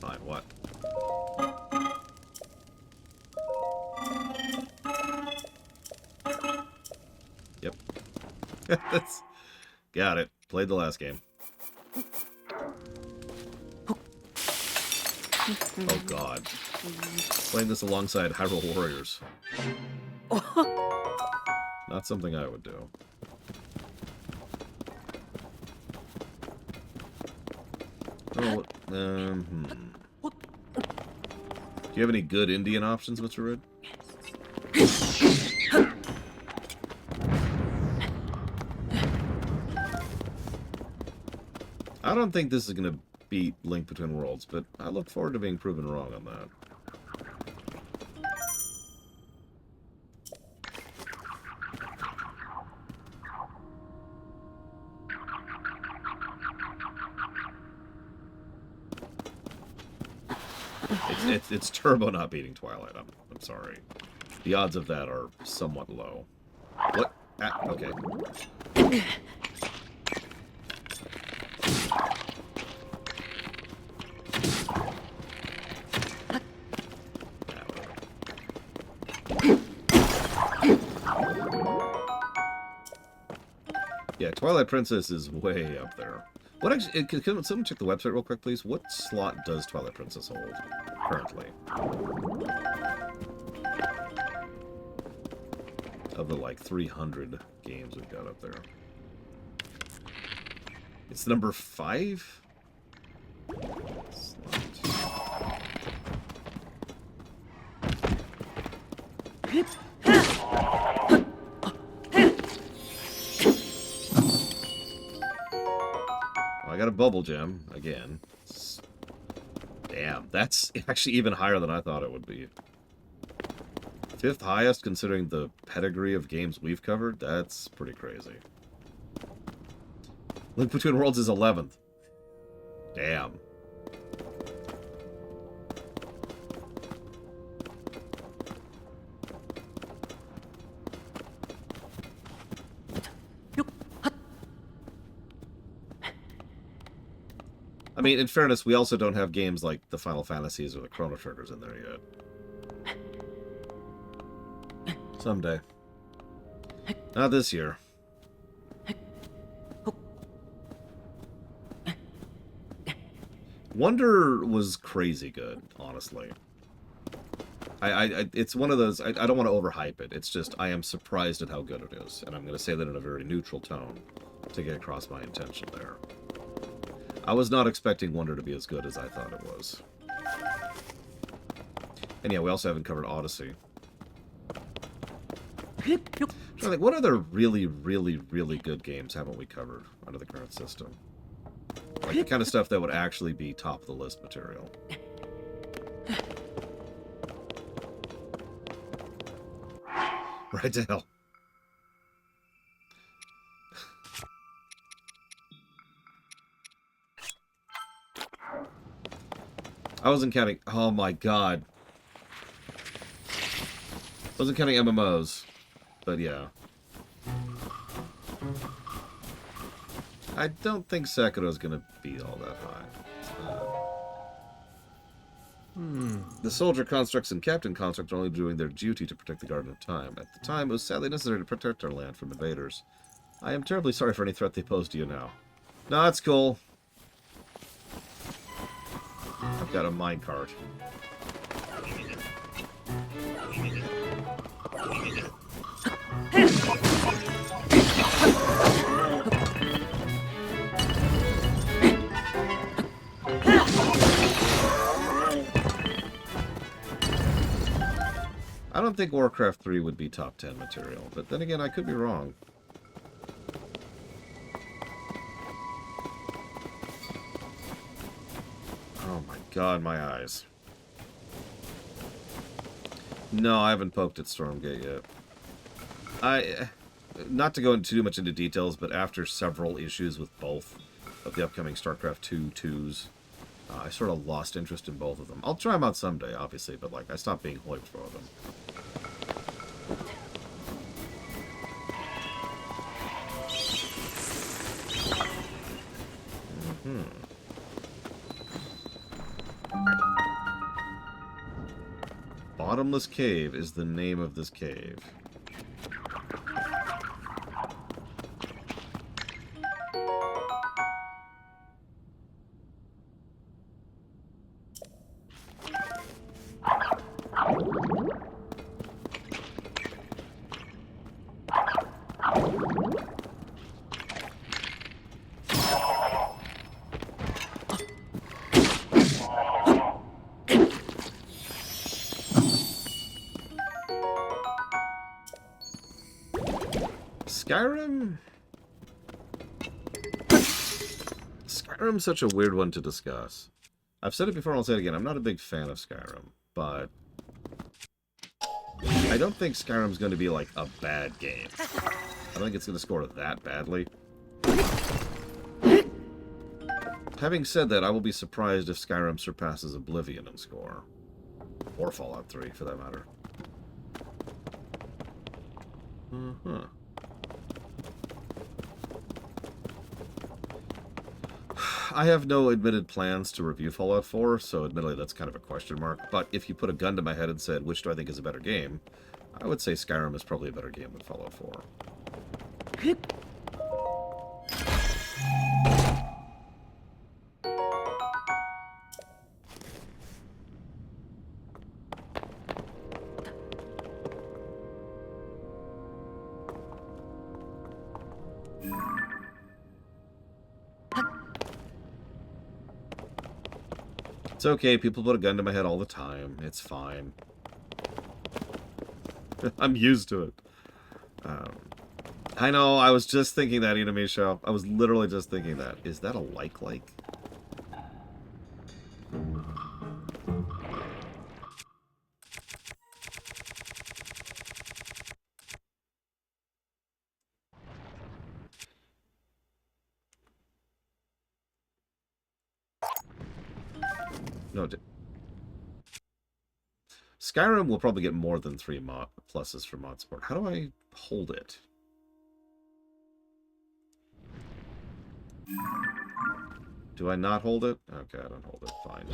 Fine, what? Yep. That's... Got it. Played the last game. Oh god. Playing this alongside Hyrule Warriors. Not something I would do. Oh, Do you have any good Indian options, Mr. Red? I don't think this is going to beat Link Between Worlds, but I look forward to being proven wrong on that. It's Turbo not beating Twilight. I'm sorry. The odds of that are somewhat low. What? Ah, okay. Yeah, Twilight Princess is way up there. What actually? Can someone check the website real quick, please? What slot does Twilight Princess hold currently? Of the like 300 games we've got up there, it's number 5. I got a bubble gem again. Damn, that's actually even higher than I thought it would be. 5th highest considering the pedigree of games we've covered. That's pretty crazy. Link Between Worlds is 11th. Damn. I mean, in fairness, we also don't have games like the Final Fantasies or the Chrono Triggers in there yet. Someday. Not this year. Wonder was crazy good, honestly. It's one of those, I don't want to overhype it. It's just, I am surprised at how good it is. And I'm going to say that in a very neutral tone to get across my intention there. I was not expecting Wonder to be as good as I thought it was. And yeah, we also haven't covered Odyssey. I think, what other really, really, really good games haven't we covered under the current system? Like the kind of stuff that would actually be top of the list material. Right to hell. I wasn't counting. Oh my god. Wasn't counting MMOs. But yeah. I don't think Sekiro's gonna be all that high. The soldier constructs and captain construct are only doing their duty to protect the Garden of Time. At the time, it was sadly necessary to protect our land from invaders. I am terribly sorry for any threat they pose to you now. No, that's cool. I've got a minecart. I don't think Warcraft 3 would be top 10 material, but then again, I could be wrong. Oh my god, my eyes. No, I haven't poked at Stormgate yet. Not to go into too much into details, but after several issues with both of the upcoming StarCraft 2 2s, I sort of lost interest in both of them. I'll try them out someday, obviously, but like I stopped being hyped for them. Bottomless Cave is the name of this cave. Skyrim's such a weird one to discuss. I've said it before and I'll say it again. I'm not a big fan of Skyrim, but I don't think Skyrim's going to be like a bad game. I don't think it's going to score that badly. Having said that, I will be surprised if Skyrim surpasses Oblivion in score. Or Fallout 3, for that matter. I have no admitted plans to review Fallout 4, so admittedly that's kind of a question mark. But if you put a gun to my head and said, which do I think is a better game, I would say Skyrim is probably a better game than Fallout 4. It's okay, people put a gun to my head all the time. It's fine. I'm used to it. I know, I was just thinking that, Inamisha. I was literally just thinking that. Is that a like-like? No, Skyrim will probably get more than 3 pluses for mod support. How do I hold it? Do I not hold it? Okay, I don't hold it. Fine.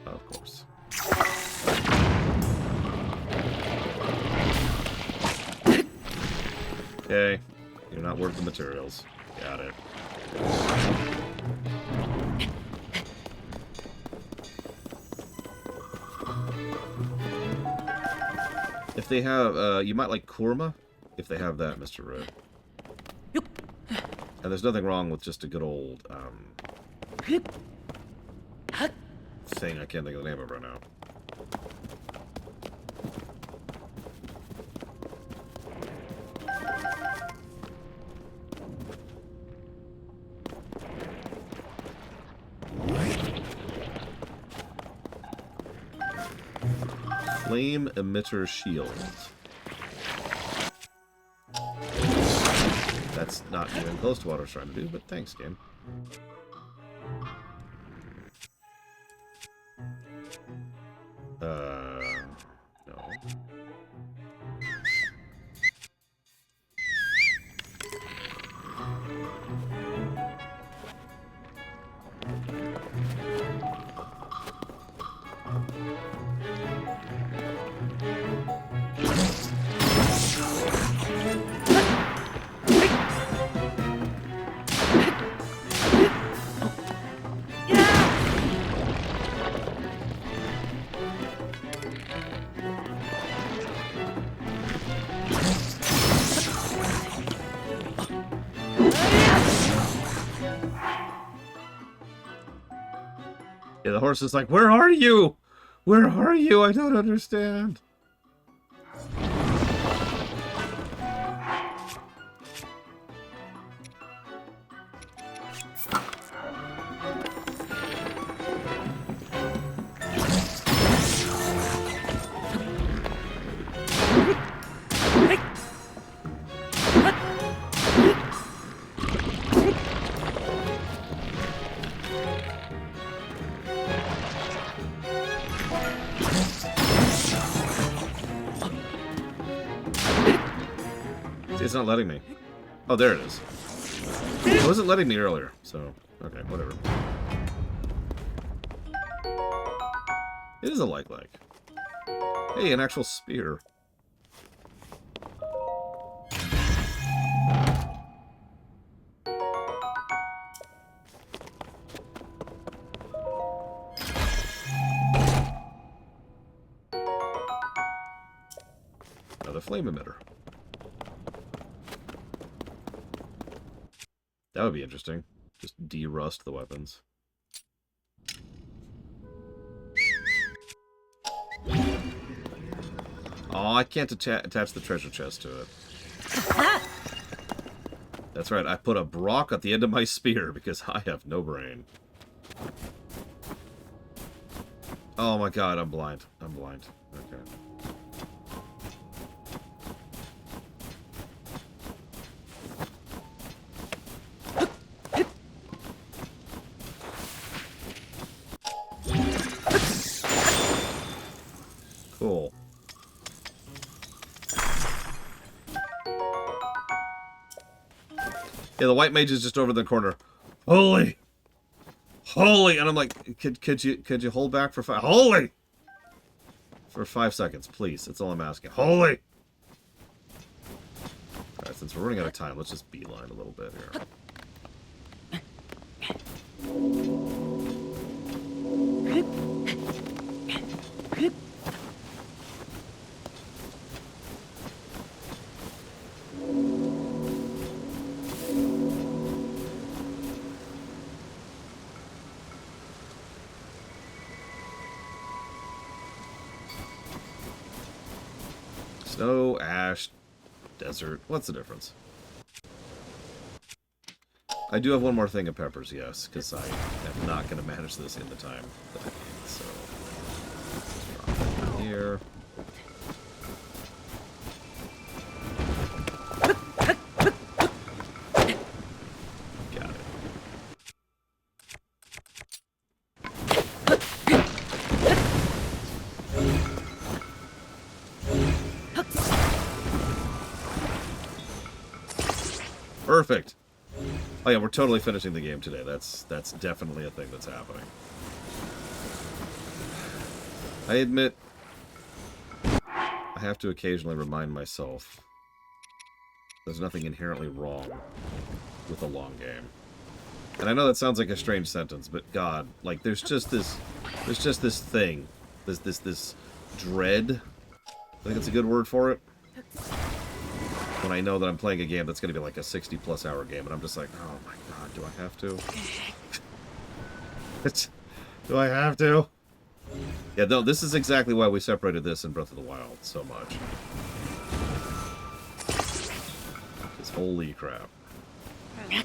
Of course. Okay. You're not worth the materials. Got it. If they have, you might like korma, if they have that, Mr. Red. And there's nothing wrong with just a good old, thing I can't think of the name of right now. Flame emitter shield. That's not even close to what I was trying to do, but thanks, game. No. Yeah, the horse is like, where are you? Where are you? I don't understand. It's not letting me. Oh, there it is. It wasn't letting me earlier, so... Okay, whatever. It is a like-like. Hey, an actual spear. Another flame emitter. That would be interesting. Just de-rust the weapons. Oh, I can't attach the treasure chest to it. That's right, I put a rock at the end of my spear because I have no brain. Oh my god, I'm blind. I'm blind. Okay. Cool. Yeah, the white mage is just over the corner. Holy! Holy! And I'm like, could you hold back for Holy! For 5 seconds, please. That's all I'm asking. Holy! Alright, since we're running out of time, let's just beeline a little bit here. Snow, ash, desert. What's the difference? I do have one more thing of peppers, yes, because I am not going to manage this in the time that I need, so... Drop that in here. Got it. Perfect. Oh yeah, we're totally finishing the game today. That's definitely a thing that's happening. I admit, I have to occasionally remind myself there's nothing inherently wrong with a long game. And I know that sounds like a strange sentence, but God, like there's just this thing, this dread. I think it's a good word for it. When I know that I'm playing a game that's going to be like a 60+ hour game, and I'm just like, oh my God, do I have to? Do I have to? Yeah, no, this is exactly why we separated this and Breath of the Wild so much. Because holy crap. No.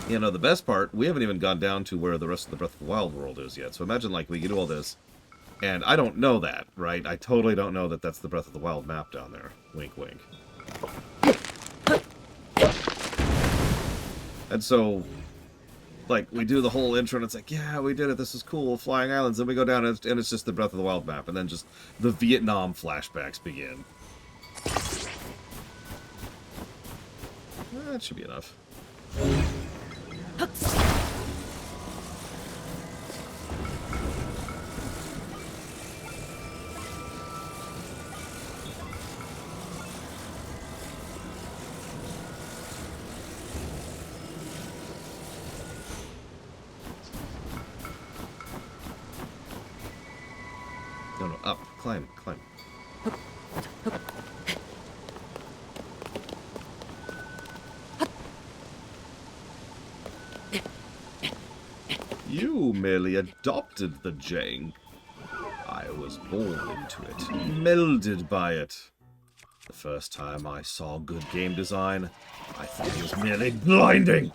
You know, the best part, we haven't even gone down to where the rest of the Breath of the Wild world is yet. So imagine, like, we can do all this, and I don't know that, right? I totally don't know that that's the Breath of the Wild map down there. Wink, wink. And so, like, we do the whole intro, and it's like, yeah, we did it, this is cool, flying islands. Then we go down, and it's just the Breath of the Wild map, and then just the Vietnam flashbacks begin. That should be enough. No, up. Climb. You merely adopted the jank. I was born into it, melded by it. The first time I saw good game design, I thought it was merely blinding.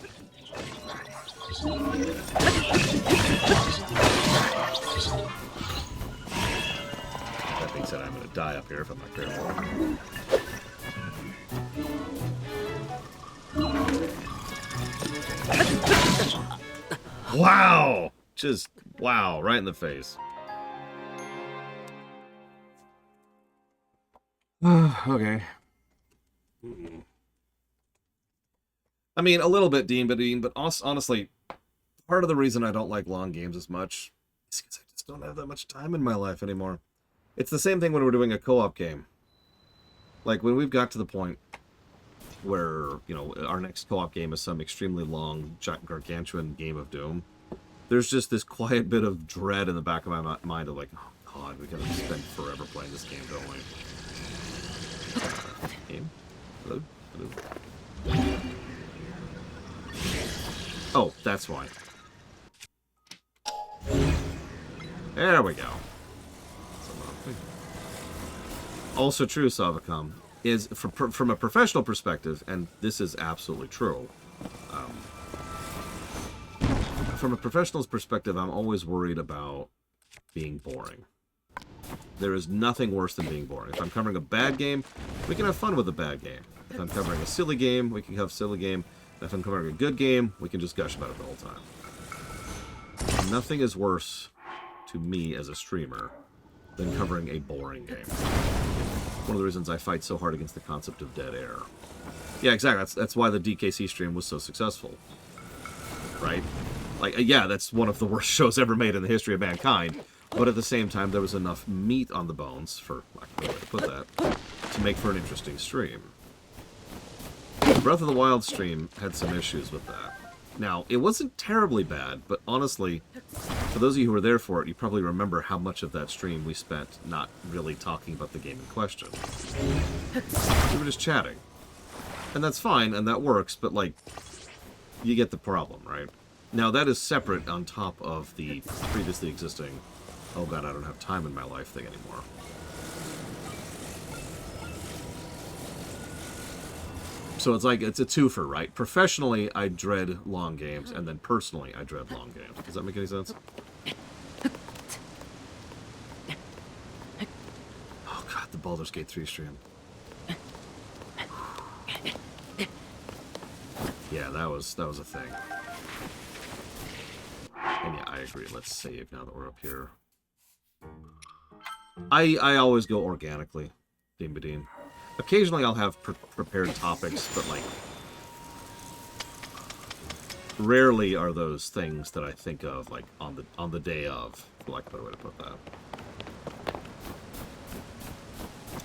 That being said, I'm going to die up here if I'm not careful. Wow! Just, wow, right in the face. Okay. I mean, a little bit Dean, but honestly, part of the reason I don't like long games as much is because I just don't have that much time in my life anymore. It's the same thing when we're doing a co-op game. Like, when we've got to the point where, you know, our next co-op game is some extremely long, gargantuan game of Doom, there's just this quiet bit of dread in the back of my mind of like, oh God, we gotta spend forever playing this game, don't we? Game? Hello? Oh, that's why. There we go. Also true, Savacom, is from a professional perspective, and this is absolutely true. From a professional's perspective, I'm always worried about being boring. There is nothing worse than being boring. If I'm covering a bad game, we can have fun with a bad game. If I'm covering a silly game, we can have a silly game. If I'm covering a good game, we can just gush about it the whole time. Nothing is worse to me as a streamer than covering a boring game. One of the reasons I fight so hard against the concept of dead air. Yeah, exactly. That's why the DKC stream was so successful. Right? Like, yeah, that's one of the worst shows ever made in the history of mankind. But at the same time, there was enough meat on the bones, for lack of a way to put that, to make for an interesting stream. The Breath of the Wild stream had some issues with that. Now, it wasn't terribly bad, but honestly, for those of you who were there for it, you probably remember how much of that stream we spent not really talking about the game in question. We were just chatting. And that's fine, and that works, but, like, you get the problem, right? Now, that is separate on top of the previously existing, oh god, I don't have time in my life thing anymore. So it's like, it's a twofer, right? Professionally, I dread long games, and then personally, I dread long games. Does that make any sense? Oh god, the Baldur's Gate 3 stream. Yeah, that was a thing. agree. Let's save now that we're up here. I always go organically, Dean Badine. Occasionally I'll have prepared topics, but like rarely are those things that I think of like on the day of, for lack of a better way to put that.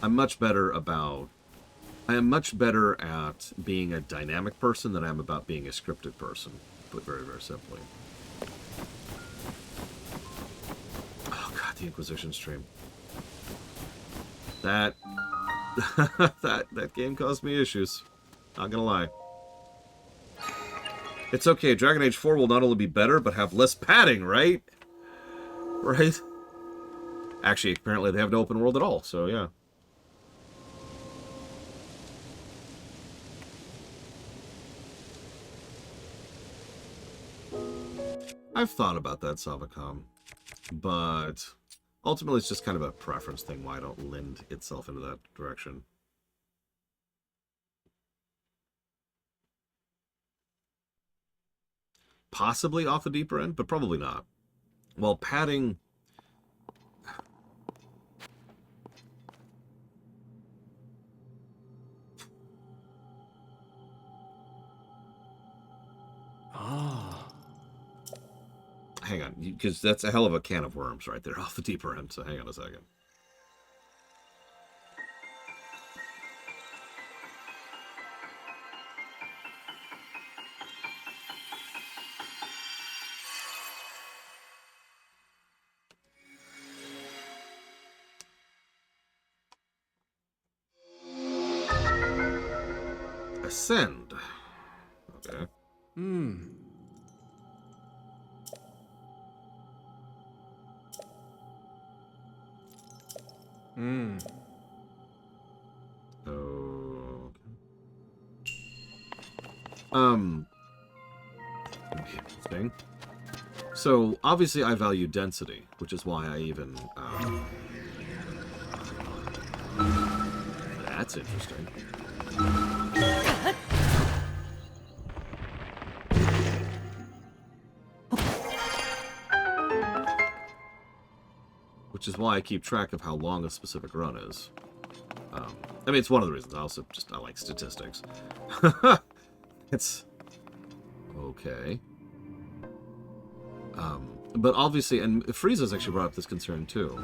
I am much better at being a dynamic person than I am about being a scripted person, put very, very simply. Oh god, the Inquisition stream. That that game caused me issues. Not gonna lie. It's okay, Dragon Age 4 will not only be better, but have less padding, right? Right? Actually, apparently they have no open world at all, so yeah. I've thought about that, Savacom, but ultimately it's just kind of a preference thing why I don't lend itself into that direction. Possibly off the deeper end, but probably not. Well, padding... Hang on, because that's a hell of a can of worms right there off the deeper end, so hang on a second. Ascend. Okay. Interesting. So, obviously I value density, which is why I even, that's interesting. Which is why I keep track of how long a specific run is. I mean, it's one of the reasons. I like statistics. It's... okay. But obviously, and Frieza's actually brought up this concern too.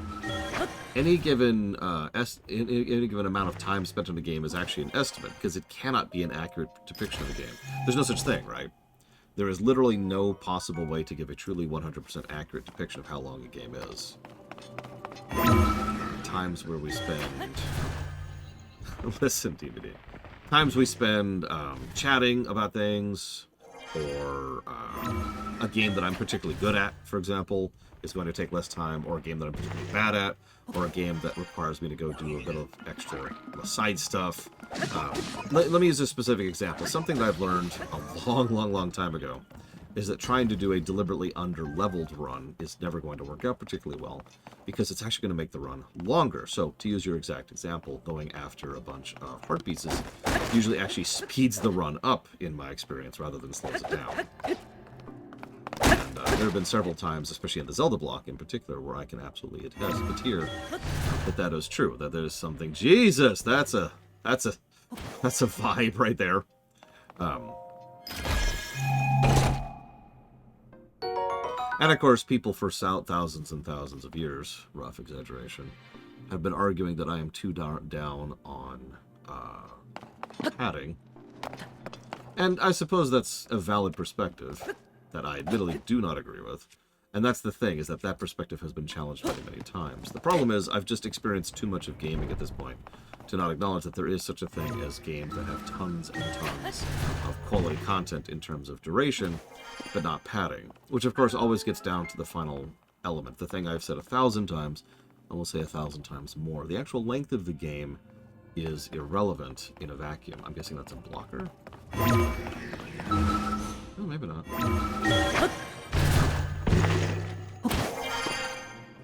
Any given any given amount of time spent on a game is actually an estimate, because it cannot be an accurate depiction of the game. There's no such thing, right? There is literally no possible way to give a truly 100% accurate depiction of how long a game is. Times where we spend... Listen, DVD. Times we spend chatting about things, or a game that I'm particularly good at, for example, is going to take less time, or a game that I'm particularly bad at, or a game that requires me to go do a bit of extra side stuff. Let me use a specific example. Something that I've learned a long time ago is that trying to do a deliberately under-leveled run is never going to work out particularly well, because it's actually going to make the run longer. So, to use your exact example, going after a bunch of heart pieces usually actually speeds the run up, in my experience, rather than slows it down. And there have been several times, especially in the Zelda block in particular, where I can absolutely attest that is true. That there's something... Jesus! That's a vibe right there. And of course, people for thousands and thousands of years, rough exaggeration, have been arguing that I am too down on padding. And I suppose that's a valid perspective that I admittedly do not agree with. And that's the thing, is that that perspective has been challenged many times. The problem is, I've just experienced too much of gaming at this point to not acknowledge that there is such a thing as games that have tons and tons of quality content in terms of duration, but not padding. Which, of course, always gets down to the final element. The thing I've said 1,000 times, I will say 1,000 times more. The actual length of the game is irrelevant in a vacuum. I'm guessing that's a blocker? Oh, maybe not.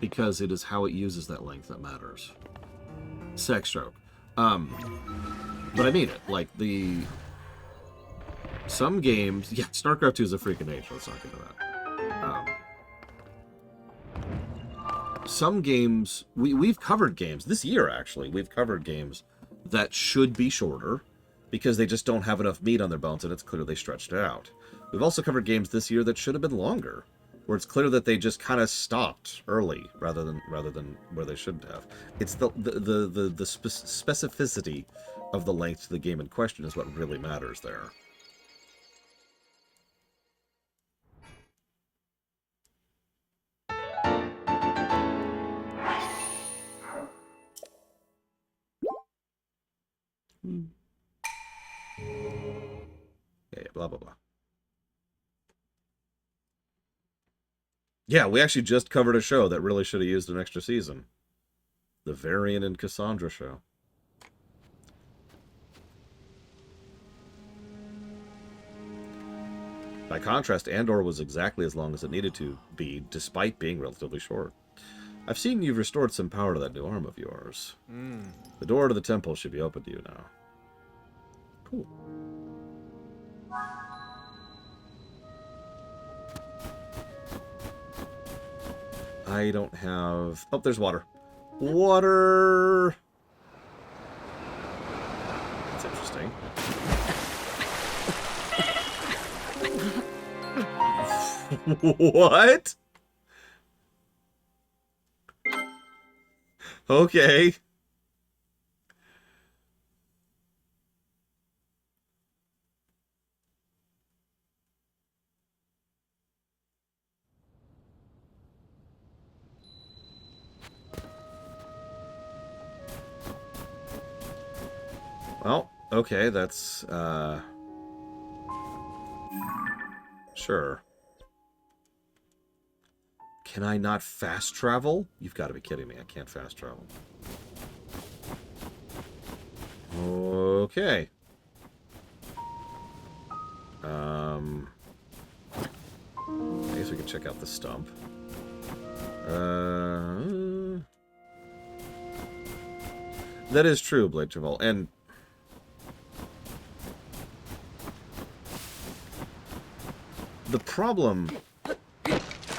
Because it is how it uses that length that matters. Sex stroke. But I mean it. Like, some games... Yeah, StarCraft 2 is a freak of nature. Let's not get into that. some games, we've covered games, this year actually, we've covered games that should be shorter because they just don't have enough meat on their bones and it's clear they stretched it out. We've also covered games this year that should have been longer, where it's clear that they just kind of stopped early rather than where they shouldn't have. It's the specificity of the length of the game in question is what really matters there. Yeah, blah, blah, blah. Yeah, we actually just covered a show that really should have used an extra season. The Varian and Cassandra show. By contrast, Andor was exactly as long as it needed to be, despite being relatively short. I've seen you've restored some power to that new arm of yours. The door to the temple should be open to you now. Cool. I don't have... Oh, there's water. Water! That's interesting. What? Okay. Well, okay, that's, sure. Can I not fast travel? You've got to be kidding me. I can't fast travel. Okay. I guess we can check out the stump. That is true, Blade Travel. And the problem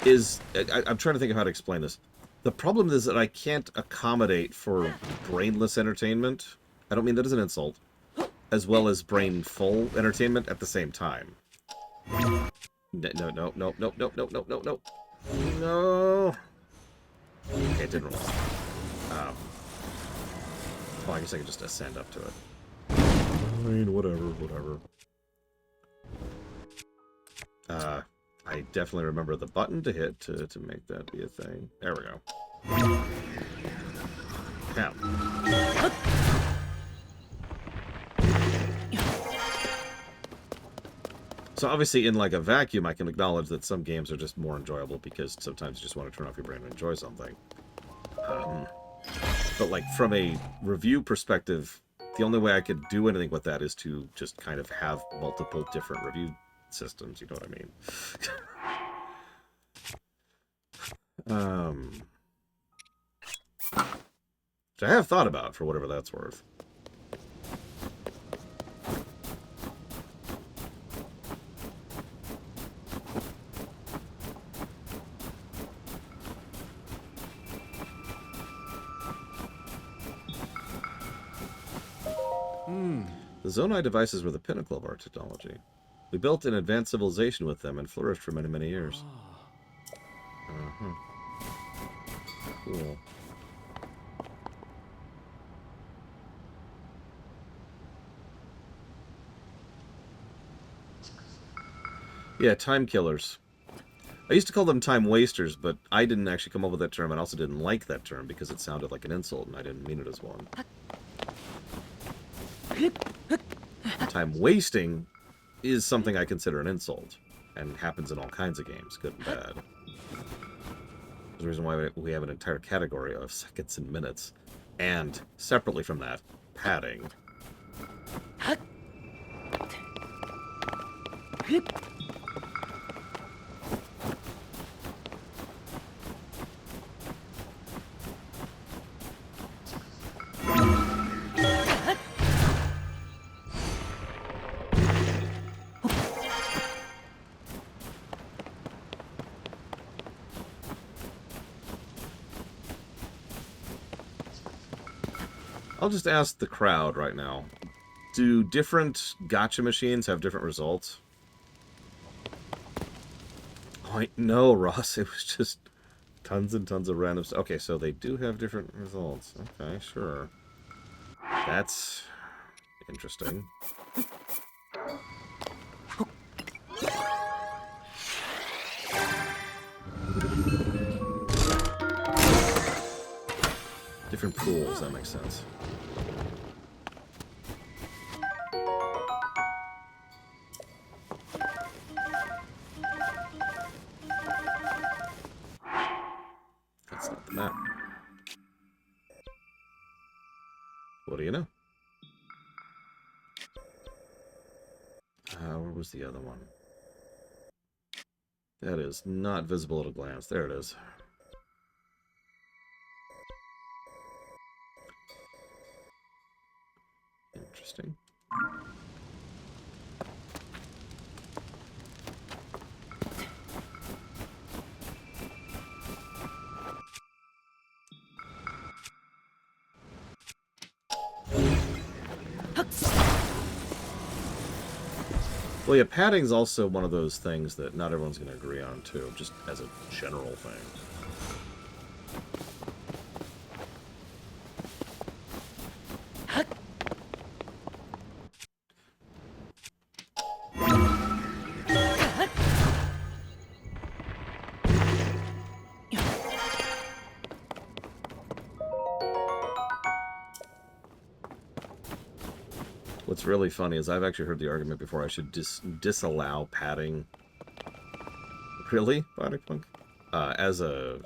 is... I'm trying to think of how to explain this. The problem is that I can't accommodate for brainless entertainment. I don't mean that as an insult. As well as brain-full entertainment at the same time. No. No. Okay, it didn't roll. Well, I guess I can just ascend up to it. I mean, whatever. I definitely remember the button to hit to make that be a thing. There we go. Now. So obviously, in like a vacuum, I can acknowledge that some games are just more enjoyable because sometimes you just want to turn off your brain and enjoy something. But like from a review perspective, the only way I could do anything with that is to just kind of have multiple different review systems, you know what I mean? Which I have thought about, for whatever that's worth. The Zonai devices were the pinnacle of our technology. We built an advanced civilization with them and flourished for many, many years. Cool. Yeah, time killers. I used to call them time wasters, but I didn't actually come up with that term, and also didn't like that term because it sounded like an insult, and I didn't mean it as one. Time wasting is something I consider an insult, and happens in all kinds of games, good and bad. There's a reason why we have an entire category of seconds and minutes, and, separately from that, padding. I'll just ask the crowd right now. Do different gacha machines have different results? Oh, no, Ross. It was just tons and tons of random stuff. Okay, so they do have different results. Okay, sure. That's interesting. Different pools, that makes sense. That's not the map. What do you know? Where was the other one? That is not visible at a glance. There it is. Interesting. Well, yeah, padding's also one of those things that not everyone's going to agree on, too, just as a general thing. What's really funny is I've actually heard the argument before I should disallow padding. Really, Bodypunk? As a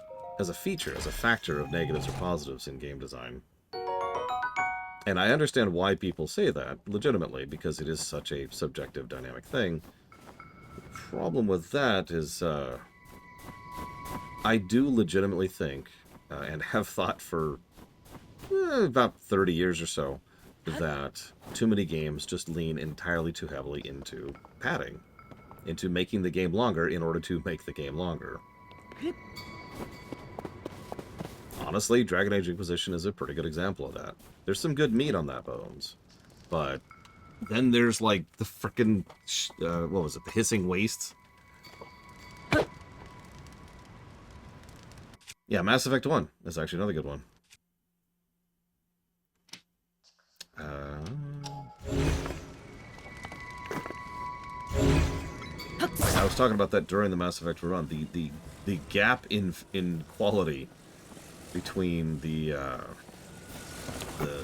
feature, as a factor of negatives or positives in game design. And I understand why people say that, legitimately, because it is such a subjective, dynamic thing. The problem with that is, I do legitimately think, and have thought for about 30 years or so, that too many games just lean entirely too heavily into padding, into making the game longer in order to make the game longer. Honestly, Dragon Age Inquisition is a pretty good example of that. There's some good meat on that bones, but then there's like the frickin' what was it, the Hissing Wastes? Yeah, Mass Effect 1 is actually another good one. I was talking about that during the Mass Effect run. The gap in quality between the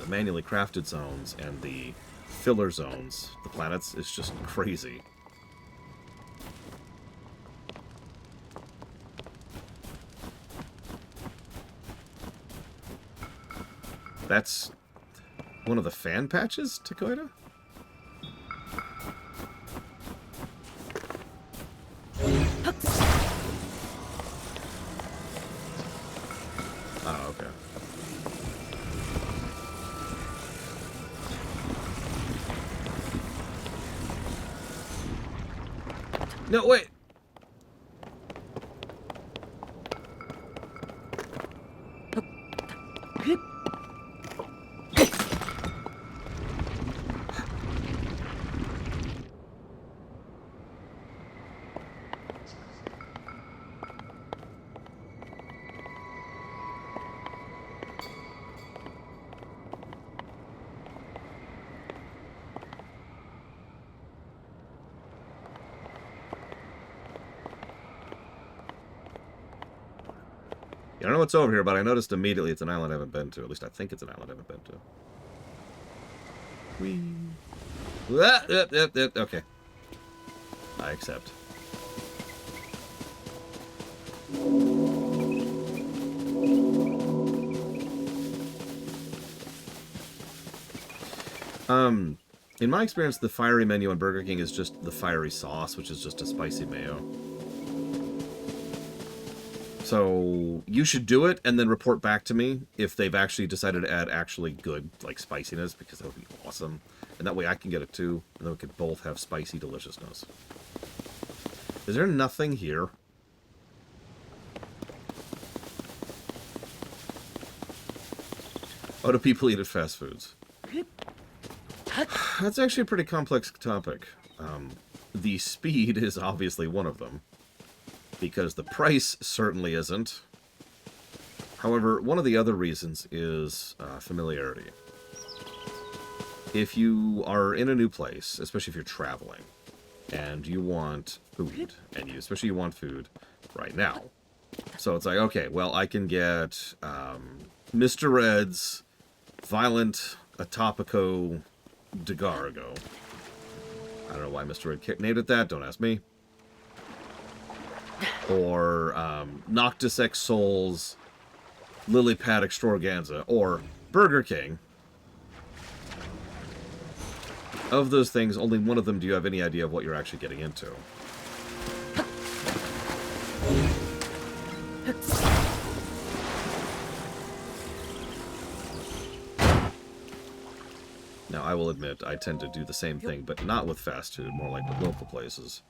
manually crafted zones and the filler zones, the planets, is just crazy. That's one of the fan patches, Takoida? Oh, okay. No, wait! I don't know what's over here, but I noticed immediately it's an island I haven't been to. At least I think it's an island I haven't been to. Whee! Okay. I accept. In my experience, the fiery menu on Burger King is just the fiery sauce, which is just a spicy mayo. So you should do it and then report back to me if they've actually decided to add actually good, like, spiciness, because that would be awesome. And that way I can get it too, and then we could both have spicy deliciousness. Is there nothing here? How do people eat at fast foods? That's actually a pretty complex topic. The speed is obviously one of them, because the price certainly isn't. However, one of the other reasons is familiarity. If you are in a new place, especially if you're traveling, and you want food, and especially you want food right now. So it's like, okay, well, I can get Mr. Red's Violent Atopico de Gargo. I don't know why Mr. Red named it that, don't ask me. Or Noctis X Souls Lily Pad Extravaganza, or Burger King. Of those things, only one of them do you have any idea of what you're actually getting into. Now, I will admit, I tend to do the same thing, but not with fast food, more like with local places.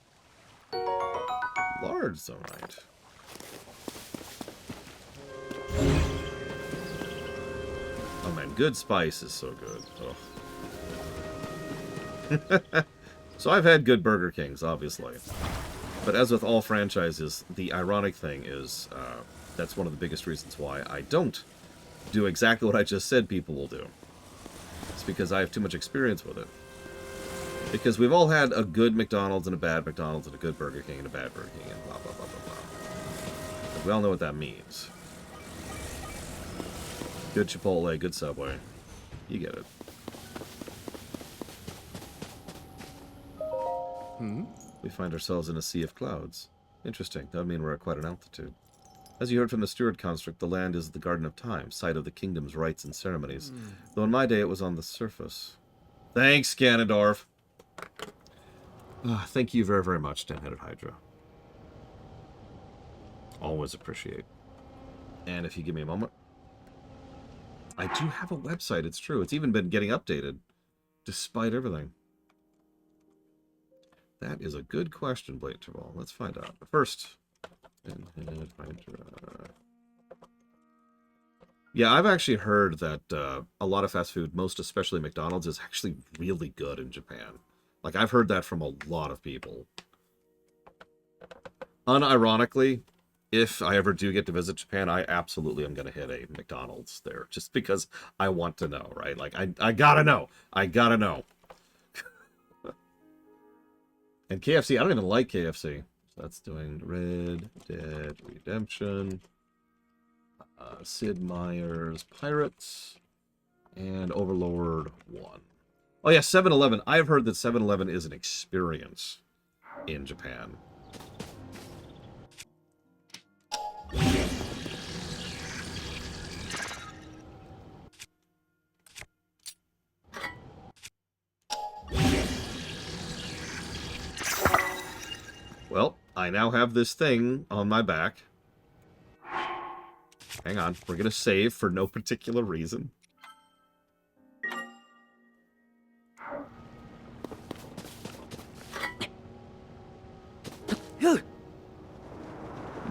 Large Zonite. Oh man, good spice is so good. Oh. So I've had good Burger Kings, obviously. But as with all franchises, the ironic thing is that's one of the biggest reasons why I don't do exactly what I just said people will do. It's because I have too much experience with it. Because we've all had a good McDonald's and a bad McDonald's and a good Burger King and a bad Burger King and blah, blah, blah, blah, blah. But we all know what that means. Good Chipotle, good Subway. You get it. We find ourselves in a sea of clouds. Interesting. That would mean we're at quite an altitude. As you heard from the steward construct, the land is the Garden of Time, site of the kingdom's rites and ceremonies. Though in my day it was on the surface. Thanks, Ganondorf. Thank you very, very much, Ten-Headed Hydra. Always appreciate. And if you give me a moment. I do have a website, it's true. It's even been getting updated, despite everything. That is a good question, Blake Terval. Let's find out. But first, yeah, I've actually heard that a lot of fast food, most especially McDonald's, is actually really good in Japan. Like, I've heard that from a lot of people. Unironically, if I ever do get to visit Japan, I absolutely am going to hit a McDonald's there. Just because I want to know, right? Like, I gotta know. I gotta know. And KFC, I don't even like KFC. So that's doing Red Dead Redemption, Sid Meier's Pirates, and Overlord 1. Oh yeah, 7-Eleven. I've heard that 7-Eleven is an experience in Japan. Well, I now have this thing on my back. Hang on, we're gonna save for no particular reason.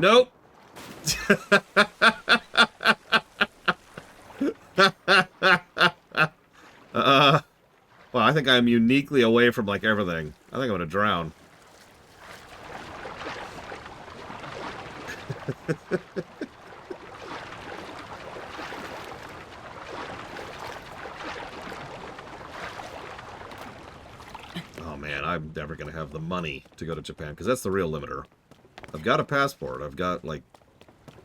Nope. Well, I think I'm uniquely away from, like, everything. I think I'm gonna drown. Oh man, I'm never gonna have the money to go to Japan, because that's the real limiter. I've got a passport. I've got, like,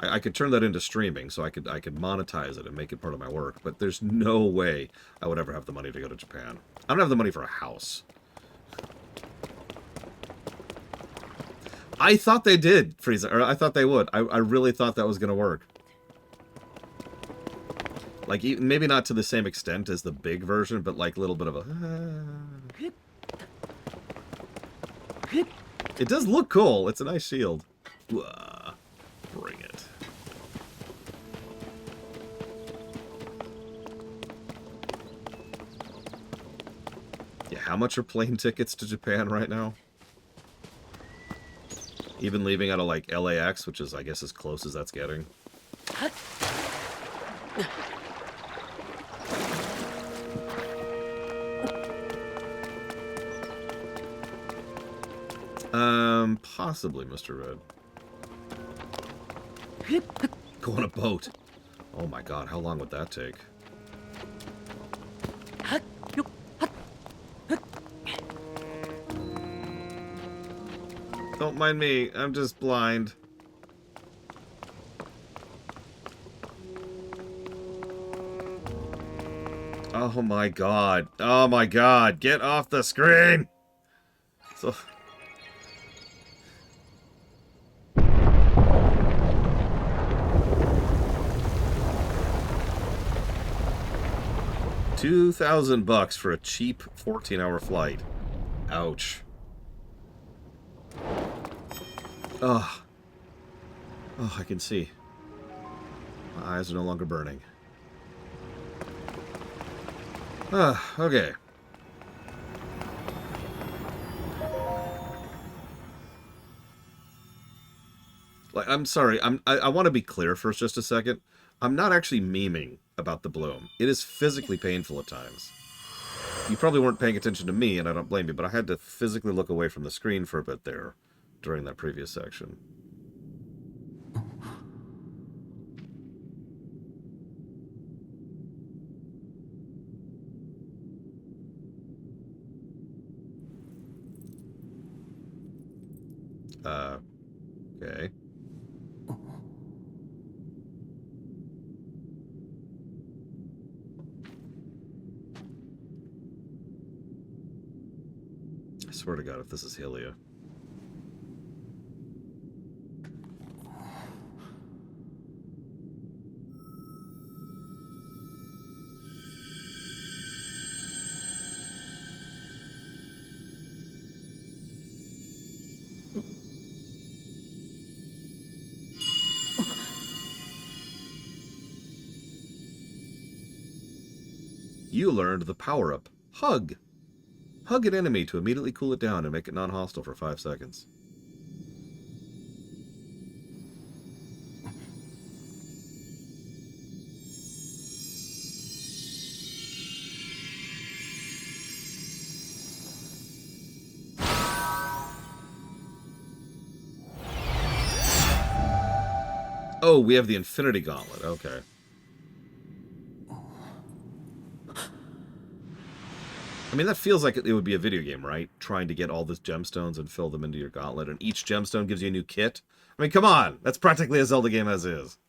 I could turn that into streaming, so I could monetize it and make it part of my work. But there's no way I would ever have the money to go to Japan. I don't have the money for a house. I thought they did, Frieza, or I thought they would. I really thought that was going to work. Like, maybe not to the same extent as the big version, but like a little bit of a... It does look cool. It's a nice shield. Bring it. Yeah, how much are plane tickets to Japan right now? Even leaving out of, like, LAX, which is, I guess, as close as that's getting. Possibly, Mr. Red. Go on a boat. Oh my god, how long would that take? Don't mind me, I'm just blind. Oh my god. Oh my god. Get off the screen! So... $2,000 for a cheap 14-hour flight. Ouch. Oh. Oh, I can see. My eyes are no longer burning. Ah, okay. Like, I'm sorry. I want to be clear for just a second. I'm not actually memeing about the bloom. It is physically painful at times. You probably weren't paying attention to me, and I don't blame you, but I had to physically look away from the screen for a bit there during that previous section. Okay. I swear to God, if this is Hylia. You learned the power-up. Hug. Hug an enemy to immediately cool it down and make it non-hostile for 5 seconds. Oh, we have the Infinity Gauntlet. Okay. I mean, that feels like it would be a video game, right? Trying to get all these gemstones and fill them into your gauntlet, and each gemstone gives you a new kit. I mean, come on! That's practically a Zelda game as is.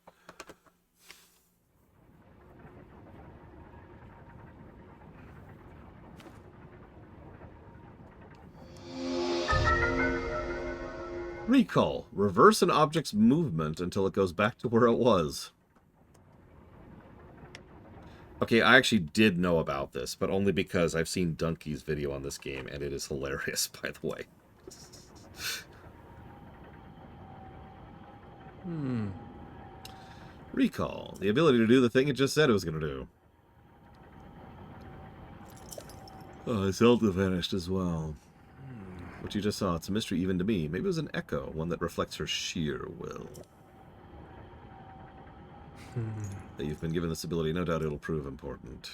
Recall. Reverse an object's movement until it goes back to where it was. Okay, I actually did know about this, but only because I've seen Donkey's video on this game, and it is hilarious, by the way. Recall. The ability to do the thing it just said it was going to do. Oh, Zelda vanished as well. What you just saw, it's a mystery even to me. Maybe it was an echo, one that reflects her sheer will. That you've been given this ability, no doubt it'll prove important.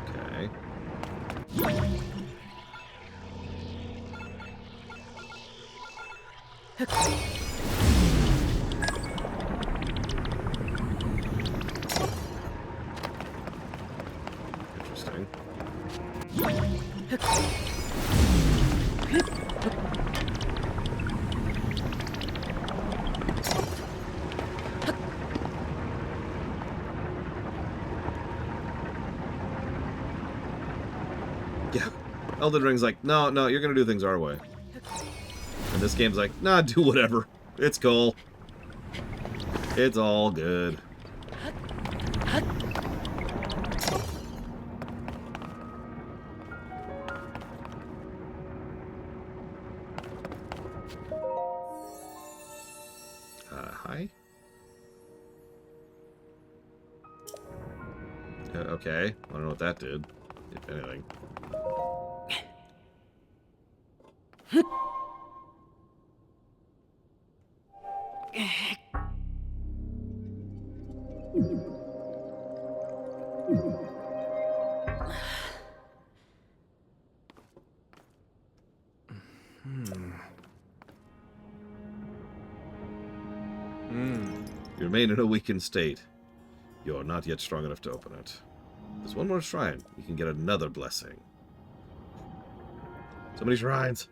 Okay. Interesting. Yeah. Elden Ring's like, no, you're gonna do things our way. And this game's like, nah, do whatever. It's cool. It's all good. Hi? Okay. I don't know what that did, if anything. You remain in a weakened state. You are not yet strong enough to open it. There's one more shrine. You can get another blessing. So many shrines.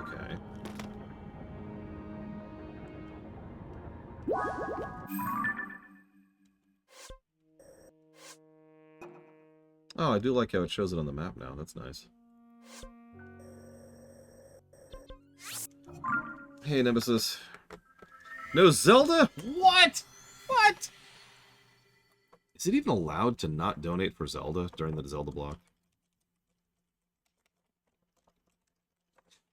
Okay. Oh, I do like how it shows it on the map now. That's nice. Hey, Nemesis. No Zelda? What? What? Is it even allowed to not donate for Zelda during the Zelda block?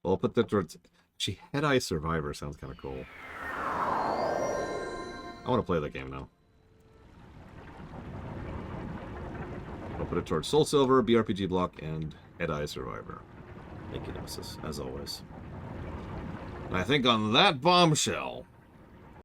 Well, I'll put that towards... Actually, Head-Eye Survivor sounds kind of cool. I want to play that game now. I'll put it towards Soul Silver, BRPG block, and Head-Eye Survivor. Thank you, Nemesis, as always. And I think on that bombshell...